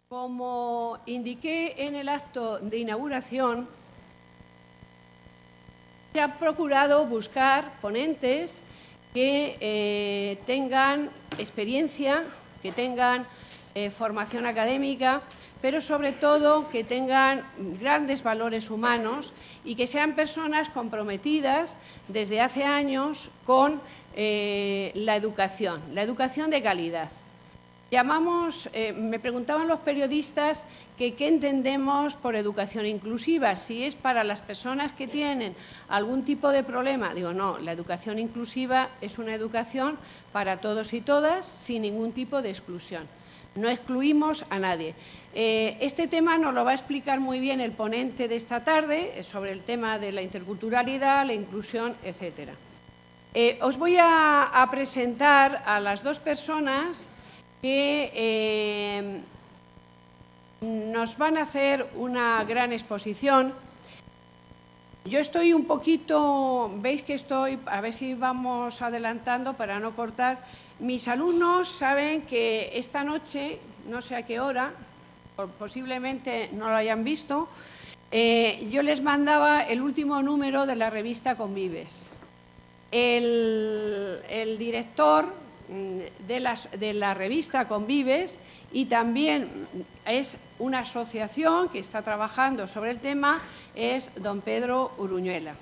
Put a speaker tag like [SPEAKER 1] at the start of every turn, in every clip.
[SPEAKER 1] Como indiqué en el acto de inauguración, se ha procurado buscar ponentes que tengan experiencia, que tengan formación académica, pero sobre todo que tengan grandes valores humanos y que sean personas comprometidas desde hace años con la educación de calidad. Me preguntaban los periodistas que qué entendemos por educación inclusiva, si es para las personas que tienen algún tipo de problema. Digo, no, la educación inclusiva es una educación para todos y todas, sin ningún tipo de exclusión. No excluimos a nadie. Este tema nos lo va a explicar muy bien el ponente de esta tarde, sobre el tema de la interculturalidad, la inclusión, etcétera. Os voy a presentar a las dos personas que nos van a hacer una gran exposición. Yo estoy un poquito, veis que estoy, a ver si vamos adelantando para no cortar. Mis alumnos saben que esta noche, no sé a qué hora, posiblemente no lo hayan visto, yo les mandaba el último número de la revista Convives. El director de la revista Convives, y también es una asociación que está trabajando sobre el tema, es don Pedro Uruñuela.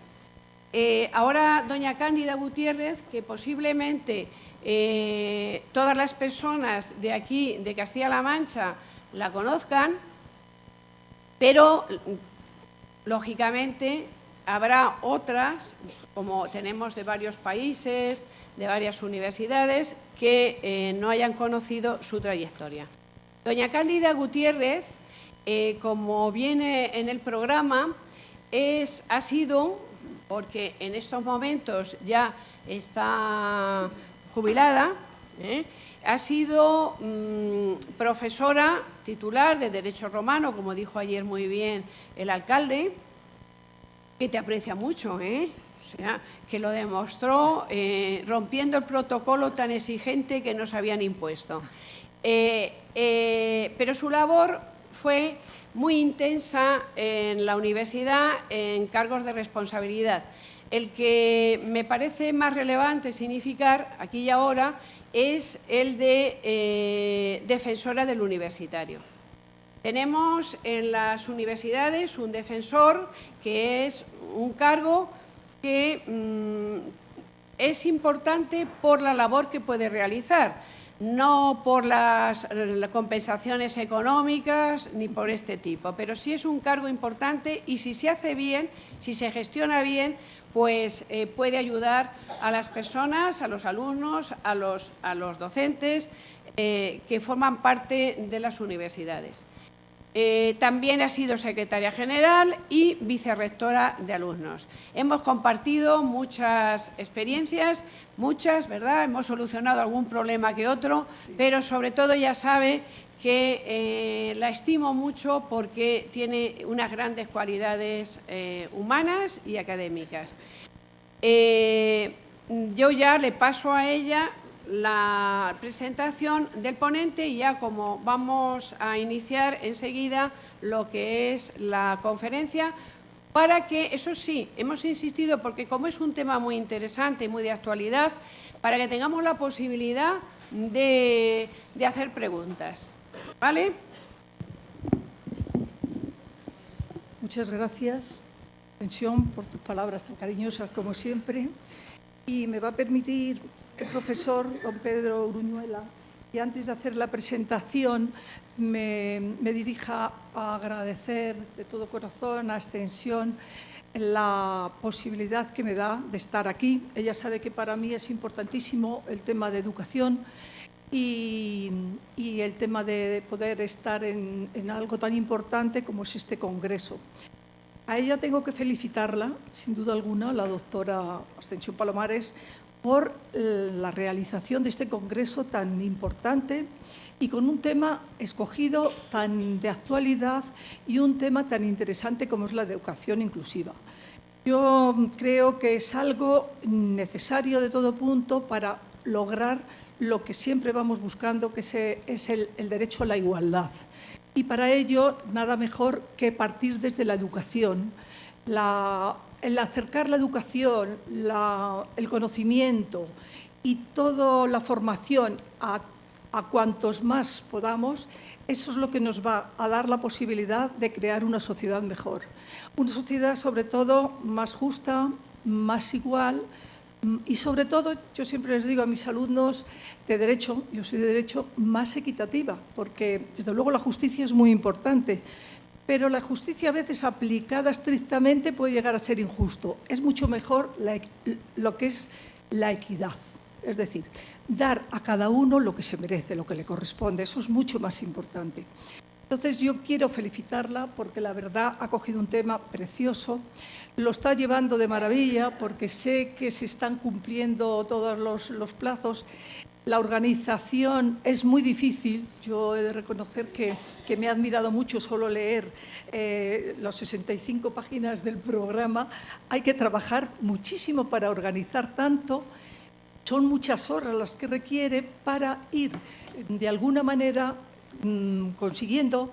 [SPEAKER 1] Ahora doña Cándida Gutiérrez, que posiblemente todas las personas de aquí, de Castilla-La Mancha, la conozcan, pero lógicamente habrá otras, como tenemos de varios países, de varias universidades, que no hayan conocido su trayectoria. Doña Cándida Gutiérrez, como viene en el programa, ha sido, porque en estos momentos ya está jubilada, ha sido profesora titular de Derecho Romano, como dijo ayer muy bien el alcalde, que te aprecia mucho, o sea, que lo demostró rompiendo el protocolo tan exigente que nos habían impuesto. Pero su labor fue muy intensa en la universidad en cargos de responsabilidad. El que me parece más relevante significar aquí y ahora es el de defensora del universitario. Tenemos en las universidades un defensor, que es un cargo que es importante por la labor que puede realizar, no por las compensaciones económicas ni por este tipo, pero sí es un cargo importante y si se hace bien, si se gestiona bien, pues puede ayudar a las personas, a los alumnos, a los docentes que forman parte de las universidades. También ha sido secretaria general y vicerrectora de alumnos. Hemos compartido muchas experiencias, muchas, ¿verdad? Hemos solucionado algún problema que otro, sí, pero sobre todo ya sabe que la estimo mucho porque tiene unas grandes cualidades humanas y académicas. Yo ya le paso a ella la presentación del ponente y ya como vamos a iniciar enseguida lo que es la conferencia, para que, eso sí, hemos insistido porque como es un tema muy interesante, muy de actualidad, para que tengamos la posibilidad de hacer preguntas. ¿Vale?
[SPEAKER 2] Muchas gracias, Pensión, por tus palabras tan cariñosas como siempre. Y me va a permitir el profesor don Pedro Uruñuela, y antes de hacer la presentación me dirija a agradecer de todo corazón a Ascensión la posibilidad que me da de estar aquí. Ella sabe que para mí es importantísimo el tema de educación y el tema de poder estar en algo tan importante como es este congreso. A ella tengo que felicitarla, sin duda alguna, la doctora Ascensión Palomares, por la realización de este congreso tan importante y con un tema escogido tan de actualidad y un tema tan interesante como es la educación inclusiva. Yo creo que es algo necesario de todo punto para lograr lo que siempre vamos buscando, que es el derecho a la igualdad. Y para ello, nada mejor que partir desde la educación. El acercar la educación, el conocimiento y toda la formación a cuantos más podamos, eso es lo que nos va a dar la posibilidad de crear una sociedad mejor. Una sociedad, sobre todo, más justa, más igual y, sobre todo, yo siempre les digo a mis alumnos de Derecho, yo soy de Derecho, más equitativa, porque, desde luego, la justicia es muy importante, pero la justicia a veces aplicada estrictamente puede llegar a ser injusto. Es mucho mejor lo que es la equidad. Es decir, dar a cada uno lo que se merece, lo que le corresponde. Eso es mucho más importante. Entonces, yo quiero felicitarla porque la verdad ha cogido un tema precioso, lo está llevando de maravilla porque sé que se están cumpliendo todos los plazos. La organización es muy difícil. Yo he de reconocer que me ha admirado mucho solo leer las 65 páginas del programa. Hay que trabajar muchísimo para organizar tanto. Son muchas horas las que requiere para ir, de alguna manera, consiguiendo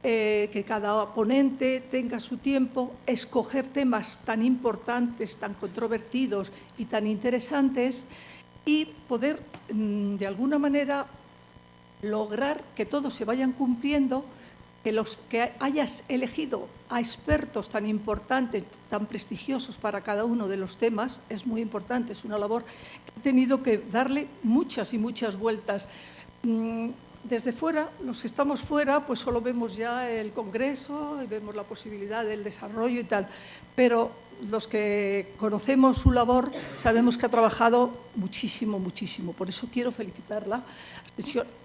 [SPEAKER 2] que cada ponente tenga su tiempo, escoger temas tan importantes, tan controvertidos y tan interesantes y poder, de alguna manera, lograr que todos se vayan cumpliendo, que hayas elegido a expertos tan importantes, tan prestigiosos para cada uno de los temas, es muy importante, es una labor que he tenido que darle muchas y muchas vueltas. Desde fuera, los que estamos fuera, pues solo vemos ya el Congreso y vemos la posibilidad del desarrollo y tal, pero los que conocemos su labor sabemos que ha trabajado muchísimo, muchísimo. Por eso quiero felicitarla.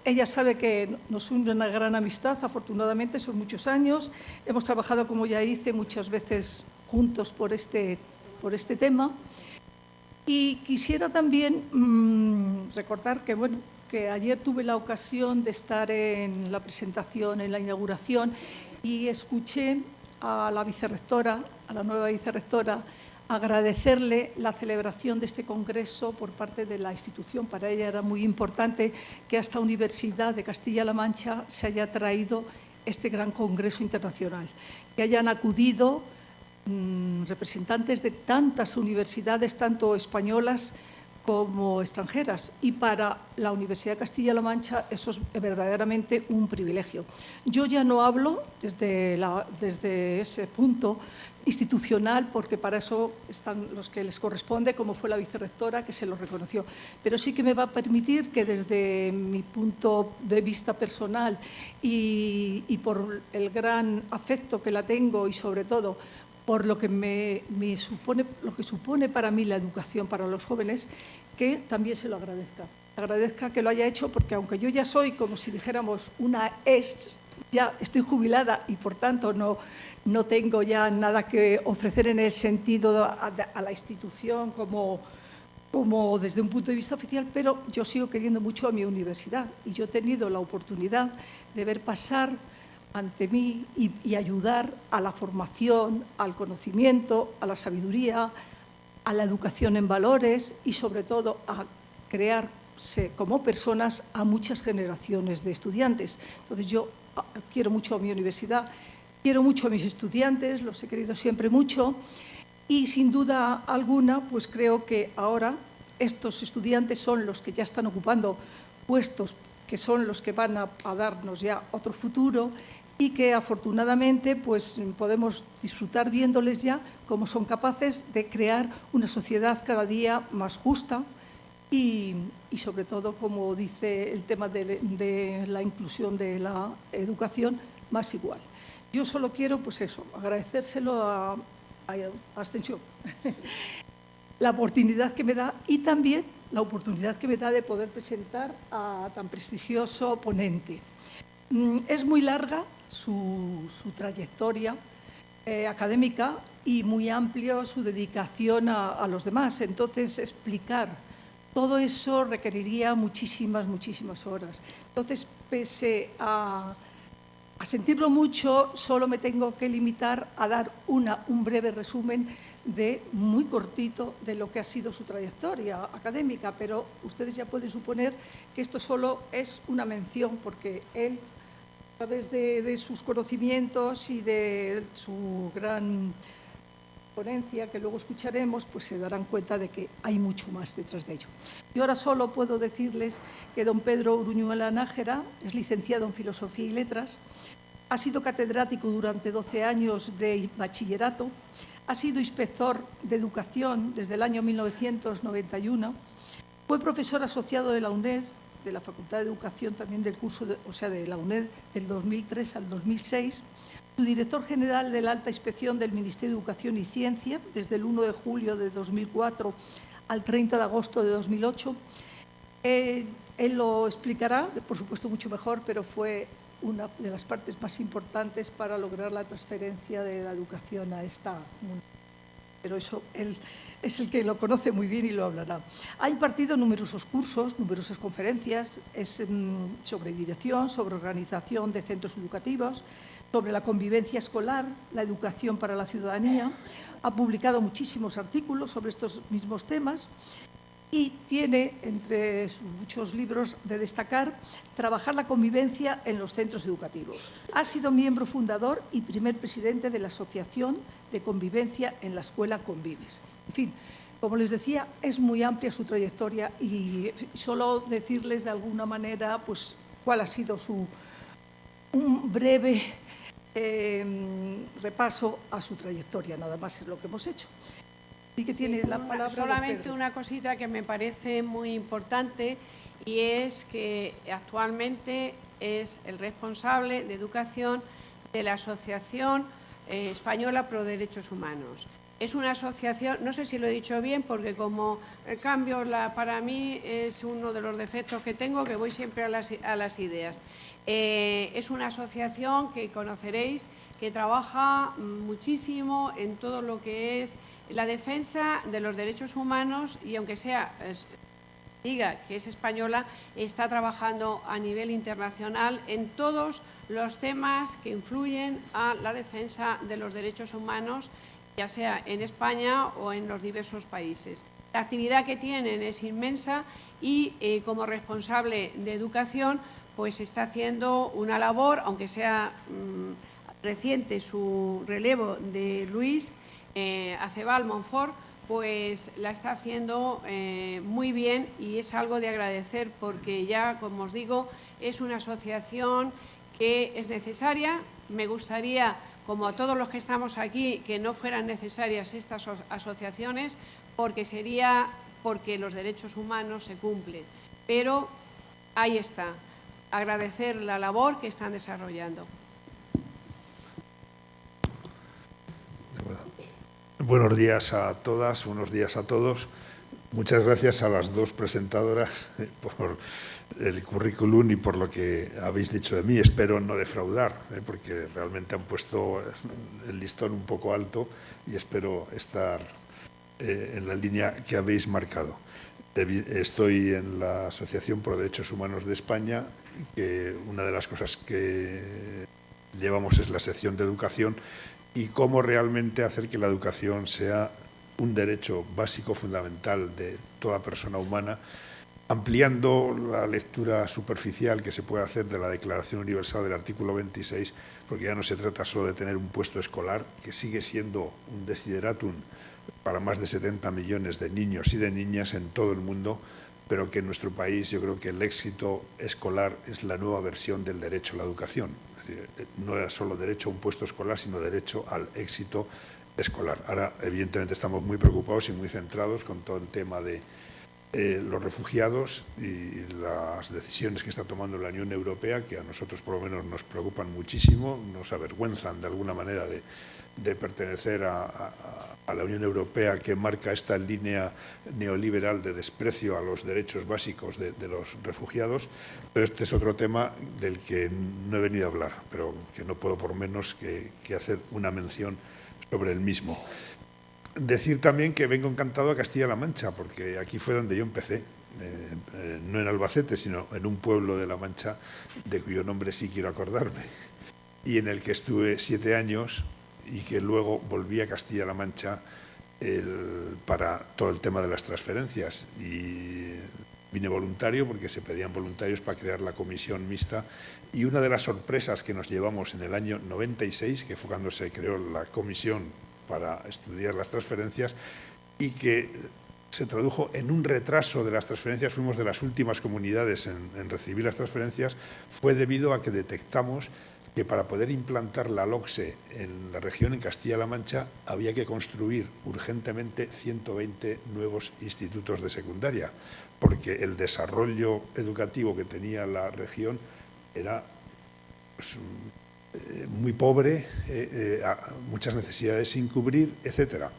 [SPEAKER 2] Ella sabe que nos une una gran amistad, afortunadamente, son muchos años. Hemos trabajado, como ya hice, muchas veces juntos por este tema. Y quisiera también recordar que, bueno, que ayer tuve la ocasión de estar en la presentación, en la inauguración, y escuché a la vicerrectora, a la nueva vicerrectora, agradecerle la celebración de este congreso por parte de la institución. Para ella era muy importante que a esta Universidad de Castilla-La Mancha se haya traído este gran congreso internacional, que hayan acudido representantes de tantas universidades, tanto españolas como extranjeras, y para la Universidad de Castilla-La Mancha eso es verdaderamente un privilegio. Yo ya no hablo desde ese punto institucional, porque para eso están los que les corresponde, como fue la vicerrectora, que se lo reconoció, pero sí que me va a permitir que desde mi punto de vista personal y por el gran afecto que la tengo y, sobre todo, por lo que supone para mí la educación para los jóvenes, que también se lo agradezca. Agradezca que lo haya hecho, porque aunque yo ya soy, como si dijéramos, ya estoy jubilada y por tanto no tengo ya nada que ofrecer en el sentido a la institución como desde un punto de vista oficial, pero yo sigo queriendo mucho a mi universidad y yo he tenido la oportunidad de ver pasar ante mí y ayudar a la formación, al conocimiento, a la sabiduría, a la educación en valores y, sobre todo, a crearse como personas a muchas generaciones de estudiantes. Entonces, yo quiero mucho a mi universidad, quiero mucho a mis estudiantes, los he querido siempre mucho y, sin duda alguna, pues creo que ahora estos estudiantes son los que ya están ocupando puestos que son los que van a darnos ya otro futuro y que afortunadamente pues, podemos disfrutar viéndoles ya cómo son capaces de crear una sociedad cada día más justa y sobre todo, como dice el tema de la inclusión de la educación, más igual. Yo solo quiero, pues eso, agradecérselo a Ascensión la oportunidad que me da y también la oportunidad que me da de poder presentar a tan prestigioso ponente. Es muy larga su trayectoria académica y muy amplio su dedicación a los demás. Entonces, explicar todo eso requeriría muchísimas, muchísimas horas. Entonces, pese a sentirlo mucho, solo me tengo que limitar a dar un breve resumen muy cortito de lo que ha sido su trayectoria académica, pero ustedes ya pueden suponer que esto solo es una mención, porque él través de sus conocimientos y de su gran ponencia, que luego escucharemos, pues se darán cuenta de que hay mucho más detrás de ello. Yo ahora solo puedo decirles que don Pedro Uruñuela Nájera es licenciado en Filosofía y Letras, ha sido catedrático durante 12 años de bachillerato, ha sido inspector de educación desde el año 1991, fue profesor asociado de la UNED, de la Facultad de Educación también del curso, de la UNED del 2003 al 2006, su director general de la Alta Inspección del Ministerio de Educación y Ciencia desde el 1 de julio de 2004 al 30 de agosto de 2008. Él lo explicará, por supuesto, mucho mejor, pero fue una de las partes más importantes para lograr la transferencia de la educación a esta comunidad. Pero eso él es el que lo conoce muy bien y lo hablará. Ha impartido numerosos cursos, numerosas conferencias sobre dirección, sobre organización de centros educativos, sobre la convivencia escolar, la educación para la ciudadanía. Ha publicado muchísimos artículos sobre estos mismos temas y tiene, entre sus muchos libros de destacar, Trabajar la convivencia en los centros educativos. Ha sido miembro fundador y primer presidente de la Asociación de Convivencia en la Escuela Convives. En fin, como les decía, es muy amplia su trayectoria y solo decirles de alguna manera pues, cuál ha sido un breve repaso a su trayectoria, nada más es lo que hemos hecho. Sí que tiene la palabra
[SPEAKER 1] solamente una cosita que me parece muy importante y es que actualmente es el responsable de educación de la Asociación Española Pro Derechos Humanos. Es una asociación, no sé si lo he dicho bien, porque como cambio, para mí es uno de los defectos que tengo, que voy siempre a las ideas. Es una asociación que conoceréis, que trabaja muchísimo en todo lo que es la defensa de los derechos humanos y aunque diga que es española, está trabajando a nivel internacional en todos los temas que influyen a la defensa de los derechos humanos, ya sea en España o en los diversos países. La actividad que tienen es inmensa y como responsable de educación pues está haciendo una labor, aunque sea reciente su relevo de Luis Acebal Monfort, pues la está haciendo muy bien y es algo de agradecer porque ya, como os digo, es una asociación que es necesaria. Me gustaría, como a todos los que estamos aquí, que no fueran necesarias estas asociaciones porque los derechos humanos se cumplen. Pero ahí está, agradecer la labor que están desarrollando.
[SPEAKER 3] Buenos días a todas, buenos días a todos. Muchas gracias a las dos presentadoras por el currículum y por lo que habéis dicho de mí. Espero no defraudar, porque realmente han puesto el listón un poco alto y espero estar en la línea que habéis marcado. Estoy en la Asociación Pro Derechos Humanos de España, que una de las cosas que llevamos es la sección de educación y cómo realmente hacer que la educación sea un derecho básico fundamental de toda persona humana, ampliando la lectura superficial que se puede hacer de la Declaración Universal del artículo 26, porque ya no se trata solo de tener un puesto escolar, que sigue siendo un desideratum para más de 70 millones de niños y de niñas en todo el mundo, pero que en nuestro país yo creo que el éxito escolar es la nueva versión del derecho a la educación. Es decir, no era solo derecho a un puesto escolar, sino derecho al éxito escolar. Ahora, evidentemente, estamos muy preocupados y muy centrados con todo el tema de los refugiados y las decisiones que está tomando la Unión Europea, que a nosotros por lo menos nos preocupan muchísimo, nos avergüenzan de alguna manera de pertenecer a la Unión Europea, que marca esta línea neoliberal de desprecio a los derechos básicos de los refugiados. Pero este es otro tema del que no he venido a hablar, pero que no puedo por menos que hacer una mención sobre el mismo. Decir también que vengo encantado a Castilla-La Mancha, porque aquí fue donde yo empecé, no en Albacete, sino en un pueblo de La Mancha, de cuyo nombre sí quiero acordarme, y en el que estuve 7 años y que luego volví a Castilla-La Mancha para todo el tema de las transferencias. Y Vine voluntario porque se pedían voluntarios para crear la comisión mixta, y una de las sorpresas que nos llevamos en el año 96, que fue cuando se creó la comisión para estudiar las transferencias, y que se tradujo en un retraso de las transferencias, fuimos de las últimas comunidades en recibir las transferencias, fue debido a que detectamos que para poder implantar la LOCSE en la región, en Castilla-La Mancha, había que construir urgentemente 120 nuevos institutos de secundaria, porque el desarrollo educativo que tenía la región era pues, muy pobre, muchas necesidades sin cubrir, etcétera.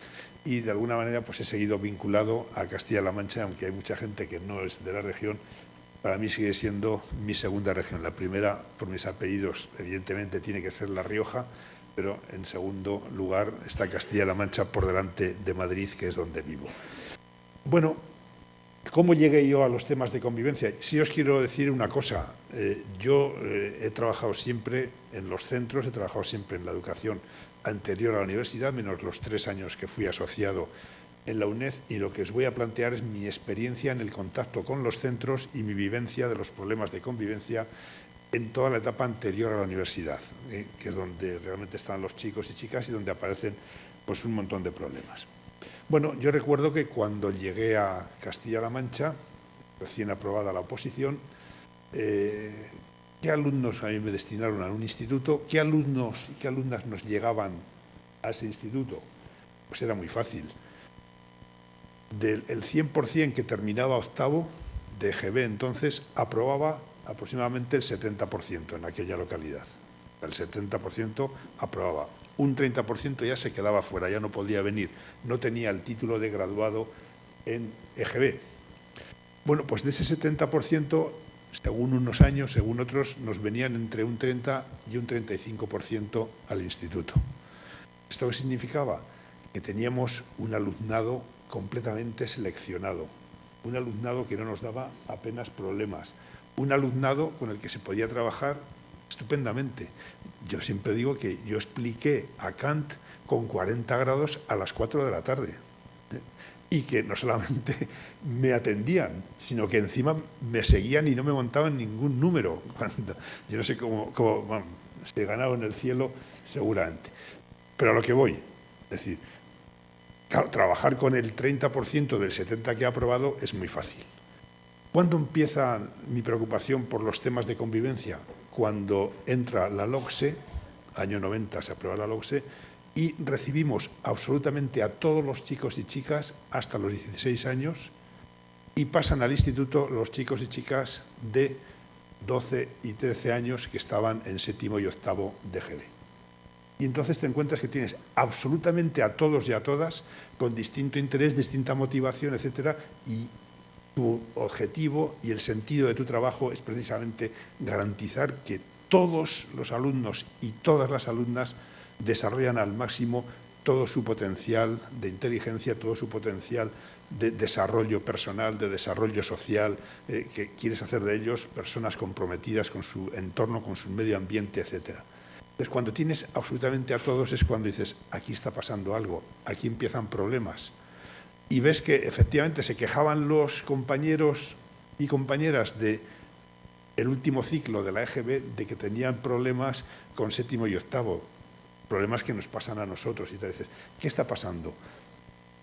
[SPEAKER 3] Y de alguna manera pues he seguido vinculado a Castilla-La Mancha, aunque hay mucha gente que no es de la región. Para mí sigue siendo mi segunda región. La primera, por mis apellidos, evidentemente tiene que ser La Rioja, pero en segundo lugar está Castilla-La Mancha por delante de Madrid, que es donde vivo. Bueno, ¿cómo llegué yo a los temas de convivencia? Sí os quiero decir una cosa. Yo he trabajado siempre en los centros, he trabajado siempre en la educación anterior a la universidad, menos los 3 años que fui asociado en la UNED, y lo que os voy a plantear es mi experiencia en el contacto con los centros y mi vivencia de los problemas de convivencia en toda la etapa anterior a la universidad, que es donde realmente están los chicos y chicas y donde aparecen pues, un montón de problemas. Bueno, yo recuerdo que cuando llegué a Castilla-La Mancha, recién aprobada la oposición, ¿qué alumnos a mí me destinaron a un instituto? ¿Qué alumnos y qué alumnas nos llegaban a ese instituto? Pues era muy fácil. Del 100% que terminaba octavo de EGB, entonces, aprobaba aproximadamente el 70% en aquella localidad. El 70% aprobaba. Un 30% ya se quedaba fuera, ya no podía venir. No tenía el título de graduado en EGB. Bueno, pues de ese 70%, según unos años, según otros, nos venían entre un 30 y un 35% al instituto. ¿Esto qué significaba? Que teníamos un alumnado completamente seleccionado, un alumnado que no nos daba apenas problemas, un alumnado con el que se podía trabajar estupendamente. Yo siempre digo que yo expliqué a Kant con 40 grados a las 4 de la tarde, y que no solamente me atendían, sino que encima me seguían y no me montaban ningún número. Yo no sé cómo bueno, se ganaba en el cielo seguramente. Pero a lo que voy, es decir, trabajar con el 30% del 70% que ha aprobado es muy fácil. ¿Cuándo empieza mi preocupación por los temas de convivencia? Cuando entra la LOCSE, año 90 se aprueba la LOCSE, y recibimos absolutamente a todos los chicos y chicas hasta los 16 años y pasan al instituto los chicos y chicas de 12 y 13 años que estaban en séptimo y octavo de EGB. Y entonces te encuentras que tienes absolutamente a todos y a todas con distinto interés, distinta motivación, etcétera, y tu objetivo y el sentido de tu trabajo es precisamente garantizar que todos los alumnos y todas las alumnas desarrollan al máximo todo su potencial de inteligencia, todo su potencial de desarrollo personal, de desarrollo social, que quieres hacer de ellos personas comprometidas con su entorno, con su medio ambiente, etcétera. Entonces, cuando tienes absolutamente a todos es cuando dices, aquí está pasando algo, aquí empiezan problemas. Y ves que efectivamente se quejaban los compañeros y compañeras del último ciclo de la EGB de que tenían problemas con séptimo y octavo, problemas que nos pasan a nosotros. Y te dices, ¿qué está pasando?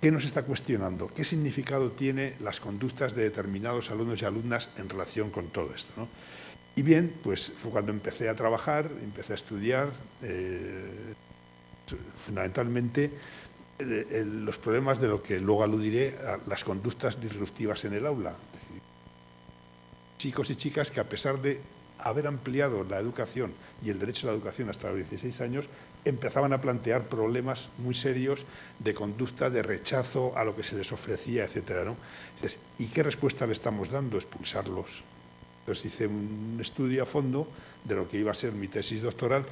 [SPEAKER 3] ¿Qué nos está cuestionando? ¿Qué significado tienen las conductas de determinados alumnos y alumnas en relación con todo esto, ¿no? Y bien, pues fue cuando empecé a trabajar, empecé a estudiar, fundamentalmente los problemas de lo que luego aludiré a las conductas disruptivas en el aula. Es decir, chicos y chicas que a pesar de haber ampliado la educación y el derecho a la educación hasta los 16 años, empezaban a plantear problemas muy serios de conducta, de rechazo a lo que se les ofrecía, etcétera, ¿no? Entonces, ¿y qué respuesta le estamos dando? Expulsarlos. Entonces hice un estudio a fondo de lo que iba a ser mi tesis doctoral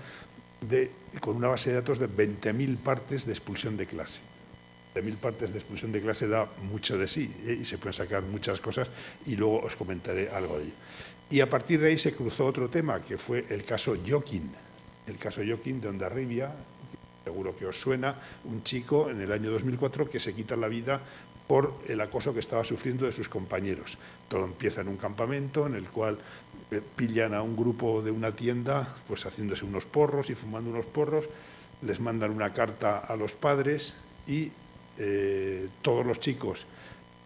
[SPEAKER 3] con una base de datos de 20.000 partes de expulsión de clase. 20.000 partes de expulsión de clase da mucho de sí, y se pueden sacar muchas cosas y luego os comentaré algo de ello. Y a partir de ahí se cruzó otro tema, que fue el caso Joaquín. El caso Joaquín de Hondarribia, seguro que os suena, un chico en el año 2004 que se quita la vida por el acoso que estaba sufriendo de sus compañeros. Todo empieza en un campamento en el cual pillan a un grupo de una tienda pues haciéndose unos porros y fumando unos porros, les mandan una carta a los padres y todos los chicos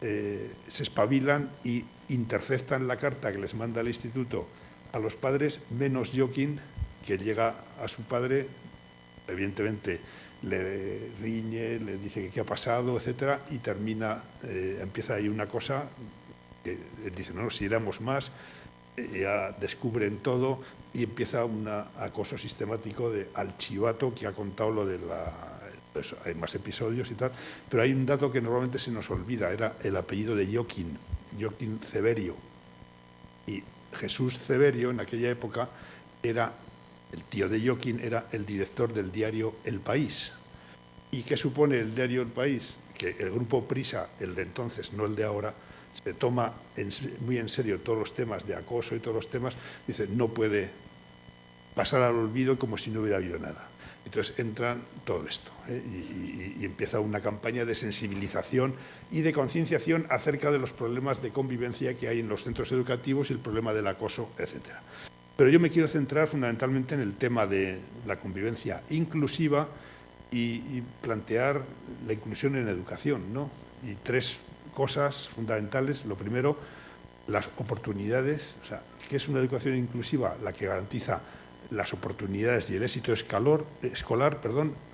[SPEAKER 3] se espabilan y interceptan la carta que les manda el instituto a los padres, menos Joaquín, que llega a su padre, evidentemente le riñe, le dice que qué ha pasado, etcétera, y termina, empieza ahí una cosa que dice, no, si éramos más, ya descubren todo y empieza un acoso sistemático al chivato que ha contado lo de pues hay más episodios y tal, pero hay un dato que normalmente se nos olvida, era el apellido de Joaquín Severio. Y Jesús Severio, en aquella época, era el tío de Joaquín, era el director del diario El País. ¿Y qué supone el diario El País? Que el grupo Prisa, el de entonces, no el de ahora, se toma muy en serio todos los temas de acoso y todos los temas, dice, no puede pasar al olvido como si no hubiera habido nada. Entonces entra todo esto y empieza una campaña de sensibilización y de concienciación acerca de los problemas de convivencia que hay en los centros educativos y el problema del acoso, etcétera. Pero yo me quiero centrar fundamentalmente en el tema de la convivencia inclusiva y plantear la inclusión en educación, ¿no? Y tres cosas fundamentales. Lo primero, las oportunidades. O sea, ¿qué es una educación inclusiva? La que garantiza las oportunidades y el éxito escolar,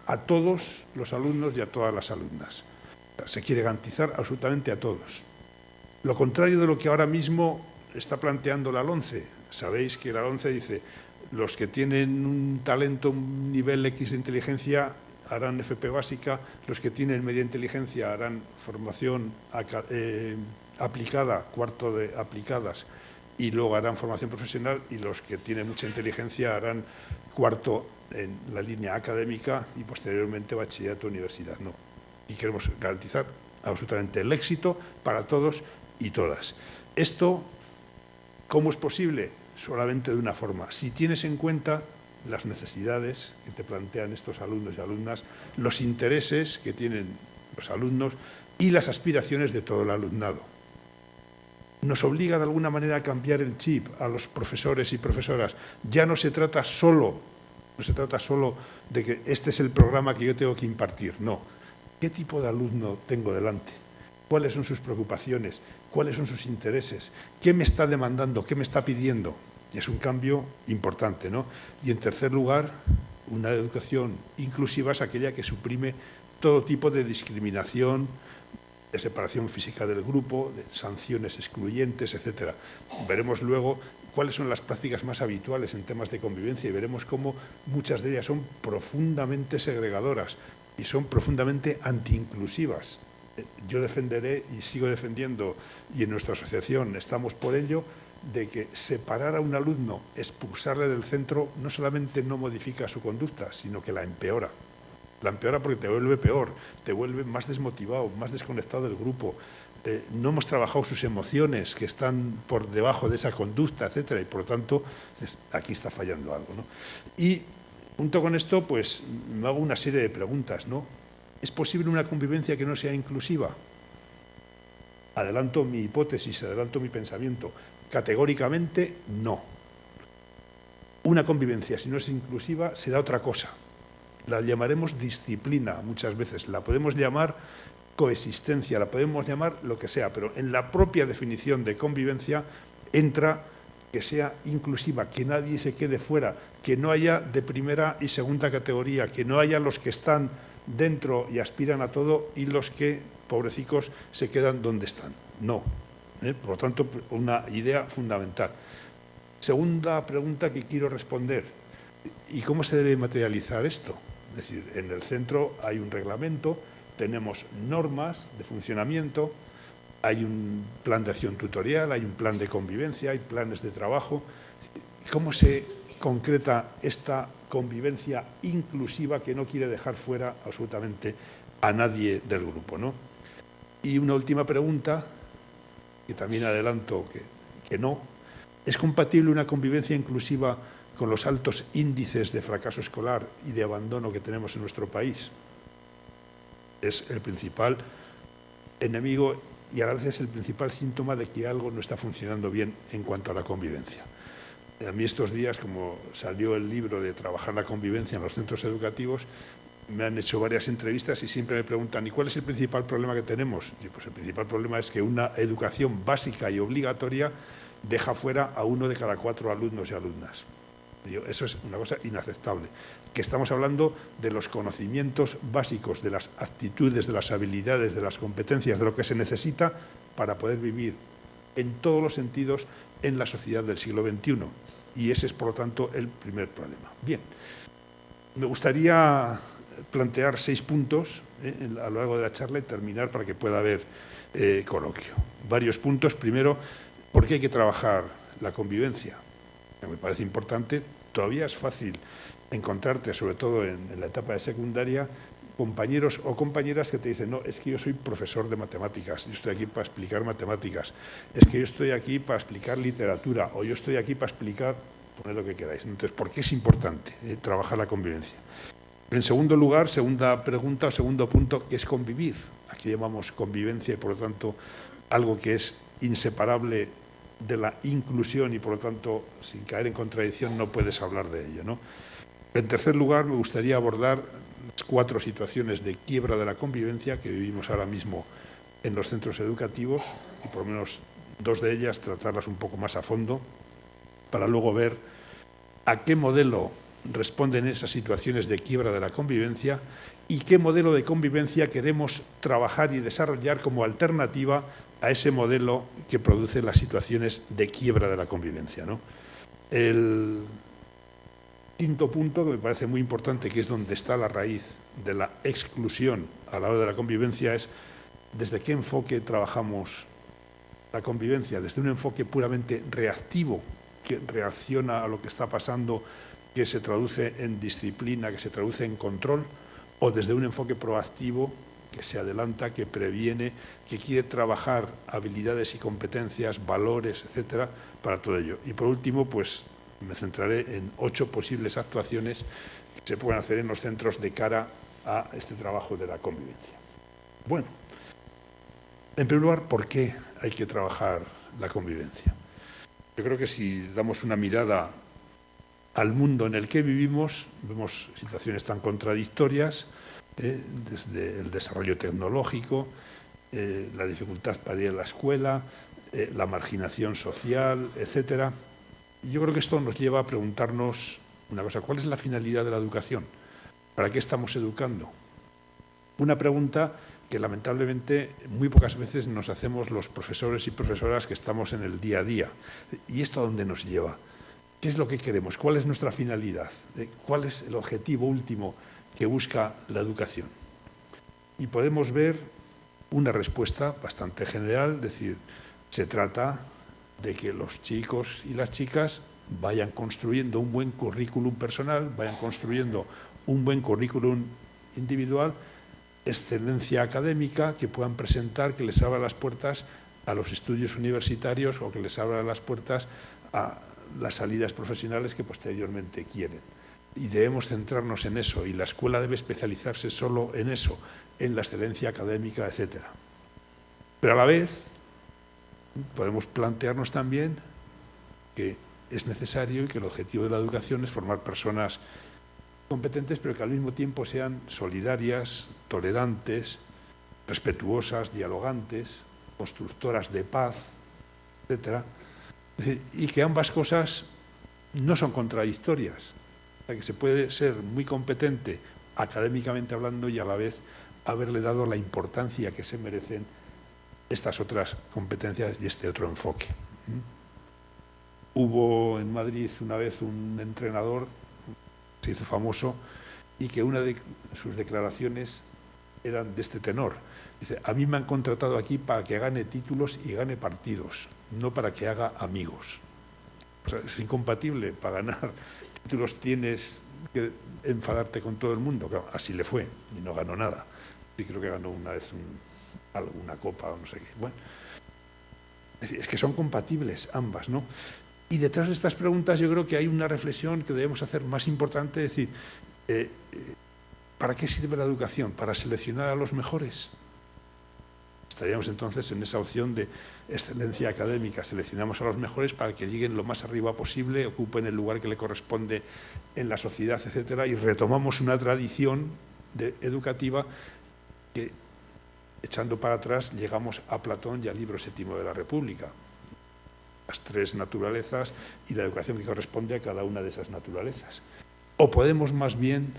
[SPEAKER 3] a todos los alumnos y a todas las alumnas. O sea, se quiere garantizar absolutamente a todos. Lo contrario de lo que ahora mismo está planteando la LOMCE. Sabéis que la LOMCE dice, los que tienen un talento, un nivel X de inteligencia, harán FP básica, los que tienen media inteligencia harán formación aplicada, cuarto de aplicadas, y luego harán formación profesional, y los que tienen mucha inteligencia harán cuarto en la línea académica y posteriormente bachillerato, universidad. No. Y queremos garantizar absolutamente el éxito para todos y todas. Esto, ¿cómo es posible? Solamente de una forma. Si tienes en cuenta las necesidades que te plantean estos alumnos y alumnas, los intereses que tienen los alumnos y las aspiraciones de todo el alumnado. Nos obliga de alguna manera a cambiar el chip a los profesores y profesoras. Ya no se trata solo de que este es el programa que yo tengo que impartir. No. ¿Qué tipo de alumno tengo delante? ¿Cuáles son sus preocupaciones? ¿Cuáles son sus intereses? ¿Qué me está demandando? ¿Qué me está pidiendo? Y es un cambio importante, ¿no? Y en tercer lugar, una educación inclusiva es aquella que suprime todo tipo de discriminación, de separación física del grupo, de sanciones excluyentes, etcétera. Veremos luego cuáles son las prácticas más habituales en temas de convivencia y veremos cómo muchas de ellas son profundamente segregadoras y son profundamente antiinclusivas. Yo defenderé y sigo defendiendo, y en nuestra asociación estamos por ello, de que separar a un alumno, expulsarle del centro, no solamente no modifica su conducta, sino que la empeora. La empeora porque te vuelve peor, te vuelve más desmotivado, más desconectado del grupo. No hemos trabajado sus emociones, que están por debajo de esa conducta, etcétera, y por lo tanto, aquí está fallando algo, ¿no? Y junto con esto, pues me hago una serie de preguntas, ¿no? ¿Es posible una convivencia que no sea inclusiva? Adelanto mi hipótesis, adelanto mi pensamiento. Categóricamente, no. Una convivencia, si no es inclusiva, será otra cosa. La llamaremos disciplina muchas veces, la podemos llamar coexistencia, la podemos llamar lo que sea, pero en la propia definición de convivencia entra que sea inclusiva, que nadie se quede fuera, que no haya de primera y segunda categoría, que no haya los que están dentro y aspiran a todo y los que, pobrecicos, se quedan donde están. No. Por lo tanto, una idea fundamental. Segunda pregunta que quiero responder. ¿Y cómo se debe materializar esto? Es decir, en el centro hay un reglamento, tenemos normas de funcionamiento, hay un plan de acción tutorial, hay un plan de convivencia, hay planes de trabajo. ¿Cómo se concreta esta convivencia inclusiva que no quiere dejar fuera absolutamente a nadie del grupo, ¿no? Y una última pregunta, que también adelanto que no, ¿es compatible una convivencia inclusiva con los altos índices de fracaso escolar y de abandono que tenemos en nuestro país? Es el principal enemigo y a la vez es el principal síntoma de que algo no está funcionando bien en cuanto a la convivencia. A mí estos días, como salió el libro de trabajar la convivencia en los centros educativos, me han hecho varias entrevistas y siempre me preguntan, ¿y cuál es el principal problema que tenemos? Y pues el principal problema es que una educación básica y obligatoria deja fuera a 1 de cada 4 alumnos y alumnas. Digo, eso es una cosa inaceptable. Que estamos hablando de los conocimientos básicos, de las actitudes, de las habilidades, de las competencias, de lo que se necesita para poder vivir en todos los sentidos en la sociedad del siglo XXI. Y ese es, por lo tanto, el primer problema. Bien, me gustaría plantear 6 puntos a lo largo de la charla y terminar para que pueda haber coloquio. Varios puntos. Primero, ¿por qué hay que trabajar la convivencia? Me parece importante. Todavía es fácil encontrarte, sobre todo en la etapa de secundaria, compañeros o compañeras que te dicen, no, es que yo soy profesor de matemáticas, yo estoy aquí para explicar matemáticas, es que yo estoy aquí para explicar literatura, o yo estoy aquí para explicar, poned lo que queráis. Entonces, ¿por qué es importante trabajar la convivencia? En segundo lugar, segunda pregunta o segundo punto, ¿qué es convivir? Aquí llamamos convivencia y, por lo tanto, algo que es inseparable de la inclusión y, por lo tanto, sin caer en contradicción, no puedes hablar de ello, ¿no? En tercer lugar, me gustaría abordar las 4 situaciones de quiebra de la convivencia que vivimos ahora mismo en los centros educativos y, por lo menos, 2 de ellas, tratarlas un poco más a fondo para luego ver a qué modelo responden esas situaciones de quiebra de la convivencia y qué modelo de convivencia queremos trabajar y desarrollar como alternativa a ese modelo que produce las situaciones de quiebra de la convivencia, ¿no? El quinto punto, que me parece muy importante, que es donde está la raíz de la exclusión a la hora de la convivencia, es desde qué enfoque trabajamos la convivencia, desde un enfoque puramente reactivo, que reacciona a lo que está pasando, que se traduce en disciplina, que se traduce en control, o desde un enfoque proactivo, que se adelanta, que previene, que quiere trabajar habilidades y competencias, valores, etcétera, para todo ello. Y por último, pues me centraré en 8 posibles actuaciones que se pueden hacer en los centros de cara a este trabajo de la convivencia. Bueno, en primer lugar, ¿por qué hay que trabajar la convivencia? Yo creo que si damos una mirada al mundo en el que vivimos, vemos situaciones tan contradictorias, desde el desarrollo tecnológico, la dificultad para ir a la escuela, la marginación social, etcétera. Y yo creo que esto nos lleva a preguntarnos una cosa: ¿cuál es la finalidad de la educación? ¿Para qué estamos educando? Una pregunta que lamentablemente muy pocas veces nos hacemos los profesores y profesoras que estamos en el día a día. ¿Y esto a dónde nos lleva? ¿Qué es lo que queremos? ¿Cuál es nuestra finalidad? ¿Cuál es el objetivo último que busca la educación? Y podemos ver una respuesta bastante general, es decir, se trata de que los chicos y las chicas vayan construyendo un buen currículum personal, vayan construyendo un buen currículum individual, excelencia académica, que puedan presentar, que les abra las puertas a los estudios universitarios o que les abra las puertas a las salidas profesionales que posteriormente quieren. Y debemos centrarnos en eso, y la escuela debe especializarse solo en eso, en la excelencia académica, etc. Pero a la vez podemos plantearnos también que es necesario y que el objetivo de la educación es formar personas competentes, pero que al mismo tiempo sean solidarias, tolerantes, respetuosas, dialogantes, constructoras de paz, etc. Y que ambas cosas no son contradictorias. O sea, que se puede ser muy competente académicamente hablando y a la vez haberle dado la importancia que se merecen estas otras competencias y este otro enfoque. Hubo en Madrid una vez un entrenador, se hizo famoso, y que una de sus declaraciones eran de este tenor. Dice: a mí me han contratado aquí para que gane títulos y gane partidos, no para que haga amigos. O sea, es incompatible. Para ganar títulos tienes que enfadarte con todo el mundo. Claro, así le fue y no ganó nada. Y creo que ganó una vez alguna copa o no sé qué. Bueno, es que son compatibles ambas, ¿no? Y detrás de estas preguntas yo creo que hay una reflexión que debemos hacer más importante, es decir, ¿para qué sirve la educación? ¿Para seleccionar a los mejores? Estaríamos entonces en esa opción de excelencia académica. Seleccionamos a los mejores para que lleguen lo más arriba posible, ocupen el lugar que le corresponde en la sociedad, etcétera, y retomamos una tradición educativa que, echando para atrás, llegamos a Platón y al libro séptimo de la República. Las tres naturalezas y la educación que corresponde a cada una de esas naturalezas. O podemos más bien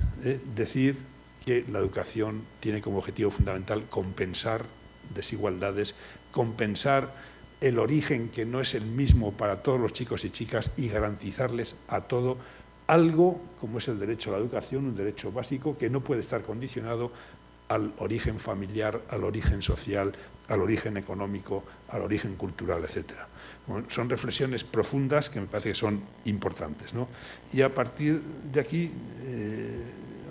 [SPEAKER 3] decir que la educación tiene como objetivo fundamental compensar desigualdades, compensar el origen que no es el mismo para todos los chicos y chicas y garantizarles a todo algo como es el derecho a la educación, un derecho básico que no puede estar condicionado al origen familiar, al origen social, al origen económico, al origen cultural, etcétera. Bueno, son reflexiones profundas que me parece que son importantes, ¿no? Y a partir de aquí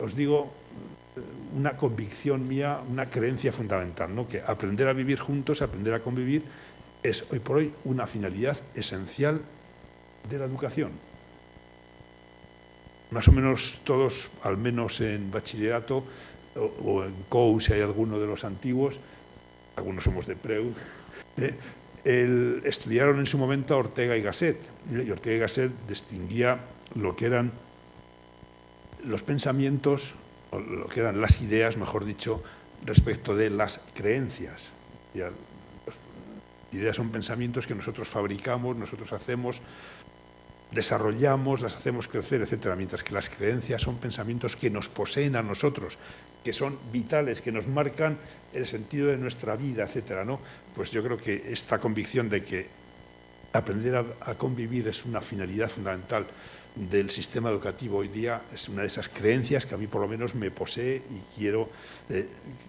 [SPEAKER 3] os digo una convicción mía, una creencia fundamental, ¿no? Que aprender a vivir juntos, aprender a convivir, es hoy por hoy una finalidad esencial de la educación. Más o menos todos, al menos en bachillerato o en COU, si hay alguno de los antiguos, algunos somos de Preud, estudiaron en su momento a Ortega y Gasset. Y Ortega y Gasset distinguía lo que eran los pensamientos, o lo que eran las ideas, mejor dicho, respecto de las creencias. Ya, ideas son pensamientos que nosotros fabricamos, nosotros hacemos, desarrollamos, las hacemos crecer, etcétera, mientras que las creencias son pensamientos que nos poseen a nosotros, que son vitales, que nos marcan el sentido de nuestra vida, etcétera, ¿no? Pues yo creo que esta convicción de que aprender a convivir es una finalidad fundamental del sistema educativo hoy día es una de esas creencias que a mí por lo menos me posee y quiero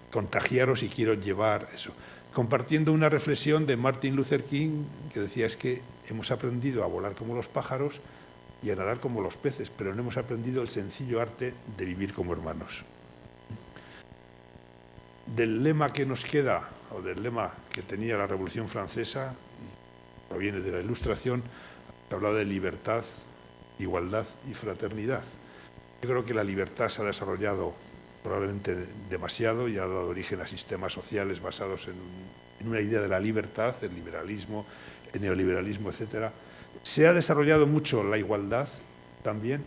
[SPEAKER 3] contagiaros y quiero llevar eso. Compartiendo una reflexión de Martin Luther King que decía es que hemos aprendido a volar como los pájaros y a nadar como los peces, pero no hemos aprendido el sencillo arte de vivir como hermanos. Del lema que nos queda, o del lema que tenía la Revolución Francesa, proviene de la Ilustración, que hablaba de libertad, igualdad y fraternidad. Yo creo que la libertad se ha desarrollado probablemente demasiado y ha dado origen a sistemas sociales basados en una idea de la libertad, el liberalismo, el neoliberalismo, etcétera. Se ha desarrollado mucho la igualdad también,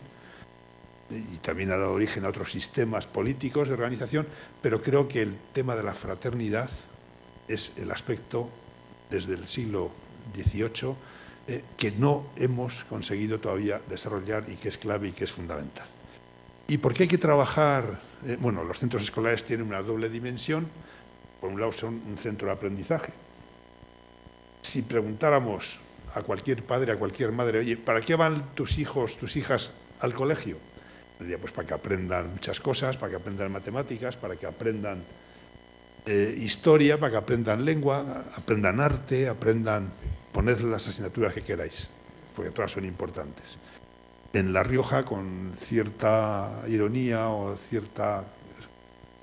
[SPEAKER 3] y también ha dado origen a otros sistemas políticos de organización, pero creo que el tema de la fraternidad es el aspecto desde el siglo XVIII que no hemos conseguido todavía desarrollar y que es clave y que es fundamental. ¿Y por qué hay que trabajar? Bueno, los centros escolares tienen una doble dimensión. Por un lado son un centro de aprendizaje. Si preguntáramos a cualquier padre, a cualquier madre, oye, ¿para qué van tus hijos, tus hijas al colegio? Diría, pues para que aprendan muchas cosas, para que aprendan matemáticas, para que aprendan historia, para que aprendan lengua, aprendan arte, aprendan, poned las asignaturas que queráis, porque todas son importantes. En La Rioja, con cierta ironía o cierta...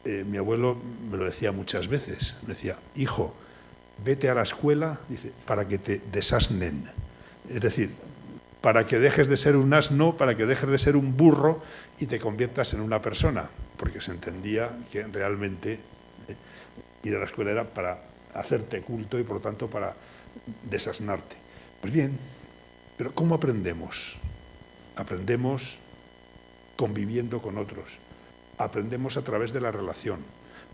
[SPEAKER 3] mi abuelo me lo decía muchas veces, me decía, hijo, vete a la escuela, dice, para que te desasnen. Es decir, para que dejes de ser un asno, para que dejes de ser un burro y te conviertas en una persona, porque se entendía que realmente ir a la escuela era para hacerte culto y por lo tanto para desasnarte. Pues bien, pero ¿cómo aprendemos? Aprendemos conviviendo con otros, aprendemos a través de la relación,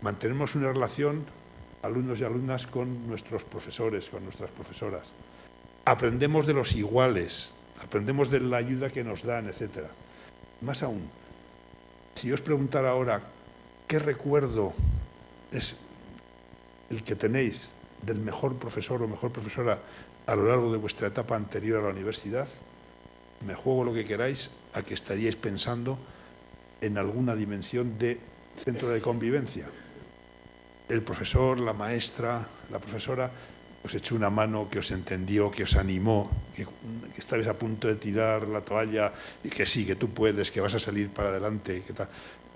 [SPEAKER 3] mantenemos una relación, alumnos y alumnas, con nuestros profesores, con nuestras profesoras, aprendemos de los iguales, aprendemos de la ayuda que nos dan, etcétera. Más aún, si os preguntara ahora qué recuerdo es el que tenéis del mejor profesor o mejor profesora a lo largo de vuestra etapa anterior a la universidad, me juego lo que queráis a que estaríais pensando en alguna dimensión de centro de convivencia. El profesor, la maestra, la profesora os echó una mano, que os entendió, que os animó, que estabais a punto de tirar la toalla y que sí, que tú puedes, que vas a salir para adelante, que tal.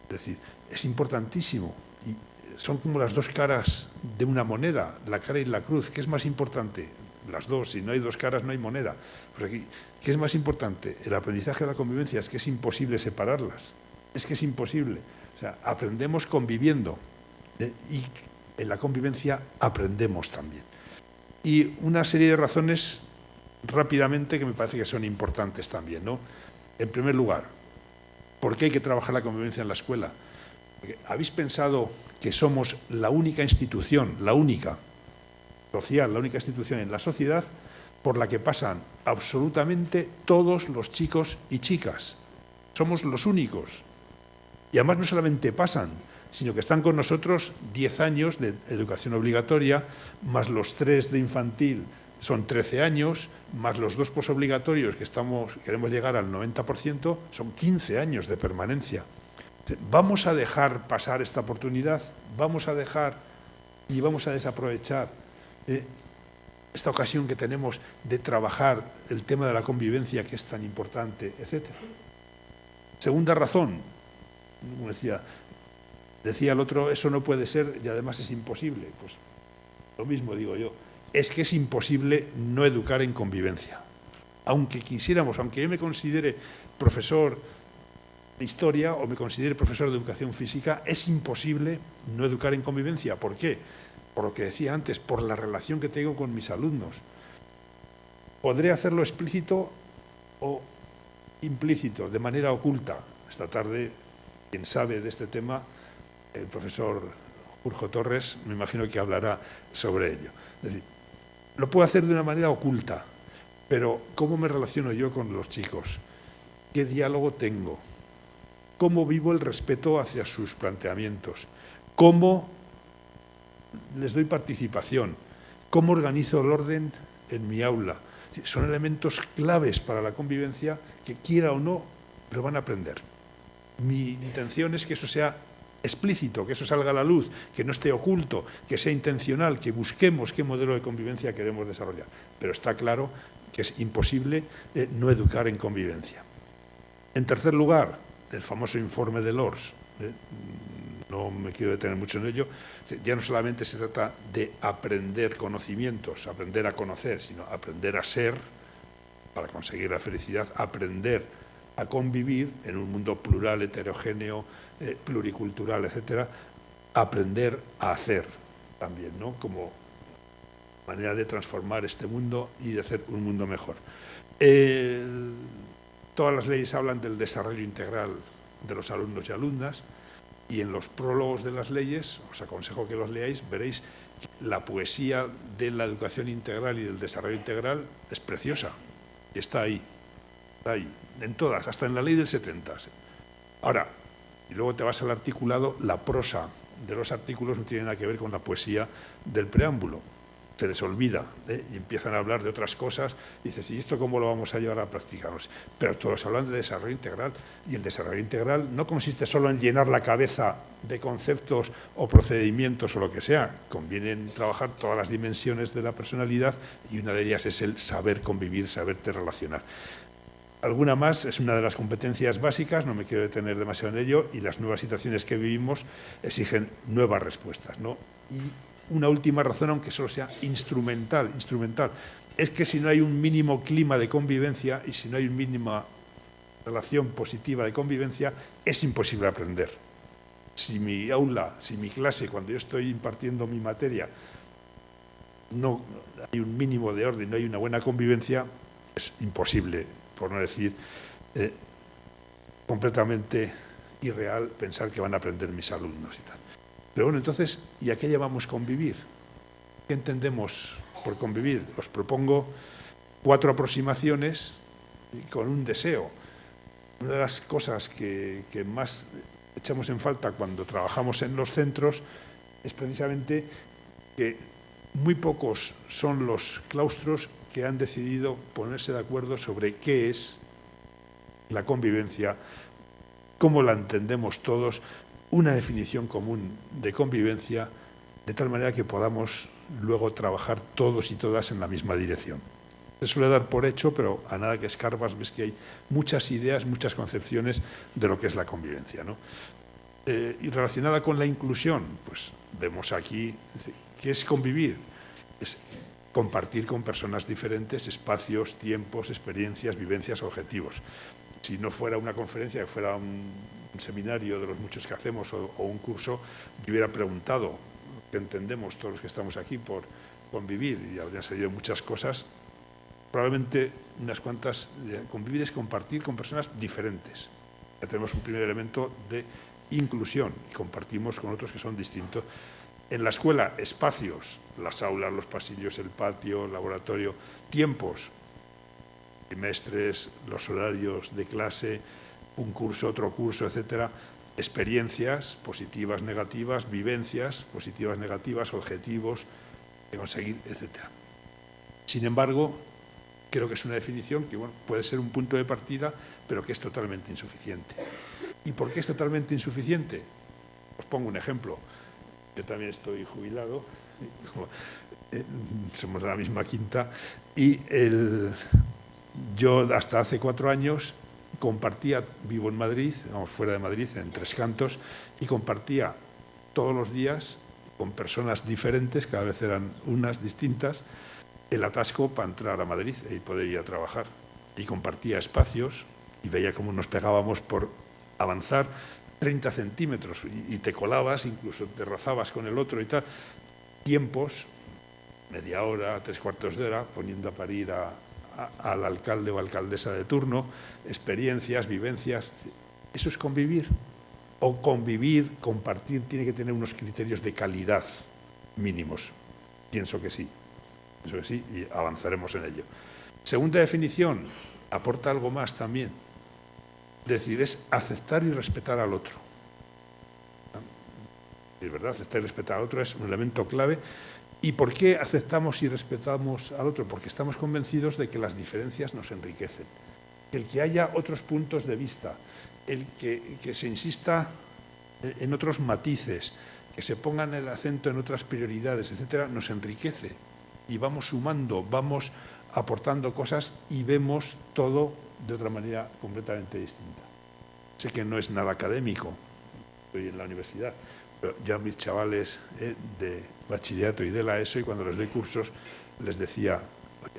[SPEAKER 3] Es decir, es importantísimo y son como las dos caras de una moneda, la cara y la cruz. ¿Qué es más importante? Las dos. Si no hay dos caras, no hay moneda. Pues aquí, ¿qué es más importante? El aprendizaje de la convivencia. Es que es imposible separarlas. Es que es imposible. O sea, aprendemos conviviendo. Y en la convivencia aprendemos también. Y una serie de razones rápidamente que me parece que son importantes también, ¿no? En primer lugar, ¿por qué hay que trabajar la convivencia en la escuela? Porque ¿habéis pensado que somos la única institución, la única social, la única institución en la sociedad por la que pasan absolutamente todos los chicos y chicas? Somos los únicos. Y además no solamente pasan, sino que están con nosotros 10 años de educación obligatoria, más los 3 de infantil, son 13 años, más los 2 posobligatorios que queremos llegar al 90%, son 15 años de permanencia. ¿Vamos a dejar pasar esta oportunidad? ¿Vamos a dejar y vamos a desaprovechar esta ocasión que tenemos de trabajar el tema de la convivencia, que es tan importante, etcétera? Segunda razón, como decía el otro, eso no puede ser y además es imposible. Pues lo mismo digo yo, es que es imposible no educar en convivencia. Aunque quisiéramos, aunque yo me considere profesor de historia o me considere profesor de educación física, es imposible no educar en convivencia. ¿Por qué? Por lo que decía antes, por la relación que tengo con mis alumnos. Podré hacerlo explícito o implícito, de manera oculta. Esta tarde, quien sabe de este tema, el profesor Urjo Torres, me imagino que hablará sobre ello. Es decir, lo puedo hacer de una manera oculta, pero ¿cómo me relaciono yo con los chicos? ¿Qué diálogo tengo? ¿Cómo vivo el respeto hacia sus planteamientos? ¿Cómo les doy participación? ¿Cómo organizo el orden en mi aula? Son elementos claves para la convivencia que, quiera o no, lo van a aprender. Mi intención es que eso sea explícito, que eso salga a la luz, que no esté oculto, que sea intencional, que busquemos qué modelo de convivencia queremos desarrollar. Pero está claro que es imposible no educar en convivencia. En tercer lugar, el famoso informe de Lors. No me quiero detener mucho en ello. Ya no solamente se trata de aprender conocimientos, aprender a conocer, sino aprender a ser, para conseguir la felicidad, aprender a convivir en un mundo plural, heterogéneo, pluricultural, etcétera, aprender a hacer también, ¿no? Como manera de transformar este mundo y de hacer un mundo mejor. Todas las leyes hablan del desarrollo integral de los alumnos y alumnas, y en los prólogos de las leyes, os aconsejo que los leáis, veréis que la poesía de la educación integral y del desarrollo integral es preciosa, y está ahí, en todas, hasta en la ley del 70. Ahora, y luego te vas al articulado, la prosa de los artículos no tiene nada que ver con la poesía del preámbulo. Se les olvida y empiezan a hablar de otras cosas y dices, ¿y esto cómo lo vamos a llevar a practicar? Pero todos hablan de desarrollo integral, y el desarrollo integral no consiste solo en llenar la cabeza de conceptos o procedimientos o lo que sea. Conviene trabajar todas las dimensiones de la personalidad, y una de ellas es el saber convivir, saberte relacionar. Alguna más, es una de las competencias básicas, no me quiero detener demasiado en ello, y las nuevas situaciones que vivimos exigen nuevas respuestas, ¿no? Y una última razón, aunque solo sea instrumental, es que si no hay un mínimo clima de convivencia y si no hay una mínima relación positiva de convivencia, es imposible aprender. Si mi aula, si mi clase, cuando yo estoy impartiendo mi materia, no hay un mínimo de orden, no hay una buena convivencia, es imposible, por no decir completamente irreal, pensar que van a aprender mis alumnos y tal. Pero bueno, entonces, ¿y a qué llamamos convivir? ¿Qué entendemos por convivir? Os propongo 4 aproximaciones con un deseo. Una de las cosas que más echamos en falta cuando trabajamos en los centros es precisamente que muy pocos son los claustros que han decidido ponerse de acuerdo sobre qué es la convivencia, cómo la entendemos todos, una definición común de convivencia, de tal manera que podamos luego trabajar todos y todas en la misma dirección. Se suele dar por hecho, pero a nada que escarbas ves que hay muchas ideas, muchas concepciones de lo que es la convivencia, ¿no? Y relacionada con la inclusión, pues vemos aquí, ¿qué es convivir? Es compartir con personas diferentes espacios, tiempos, experiencias, vivencias, objetivos. Si no fuera una conferencia, que fuera un seminario de los muchos que hacemos o un curso, yo hubiera preguntado que entendemos todos los que estamos aquí por convivir, y habrían salido muchas cosas, probablemente unas cuantas. Convivir es compartir con personas diferentes. Ya tenemos un primer elemento de inclusión y compartimos con otros que son distintos. En la escuela, espacios, las aulas, los pasillos, el patio, el laboratorio, tiempos, trimestres, los horarios de clase, un curso, otro curso, etcétera, experiencias positivas, negativas, vivencias positivas, negativas, objetivos de conseguir, etcétera. Sin embargo, creo que es una definición que puede ser un punto de partida, pero que es totalmente insuficiente. ¿Y por qué es totalmente insuficiente? Os pongo un ejemplo. Yo también estoy jubilado, somos de la misma quinta, y yo hasta hace 4 años compartía, vivo en Madrid, vamos, fuera de Madrid, en Tres Cantos, y compartía todos los días con personas diferentes, cada vez eran unas distintas, el atasco para entrar a Madrid y poder ir a trabajar. Y compartía espacios y veía cómo nos pegábamos por avanzar 30 centímetros y te colabas, incluso te rozabas con el otro y tal. Tiempos, media hora, 3/4 de hora, poniendo a parir al alcalde o alcaldesa de turno, experiencias, vivencias. ¿Eso es convivir? O convivir, compartir, tiene que tener unos criterios de calidad mínimos. Pienso que sí. Pienso que sí, y avanzaremos en ello. Segunda definición, aporta algo más también. Es decir, es aceptar y respetar al otro. Es verdad, aceptar y respetar al otro es un elemento clave. ¿Y por qué aceptamos y respetamos al otro? Porque estamos convencidos de que las diferencias nos enriquecen. El que haya otros puntos de vista, el que se insista en otros matices, que se pongan el acento en otras prioridades, etcétera, nos enriquece. Y vamos sumando, vamos aportando cosas y vemos todo de otra manera completamente distinta. Sé que no es nada académico, estoy en la universidad, pero yo a mis chavales de bachillerato y de la ESO, y cuando les doy cursos, les decía,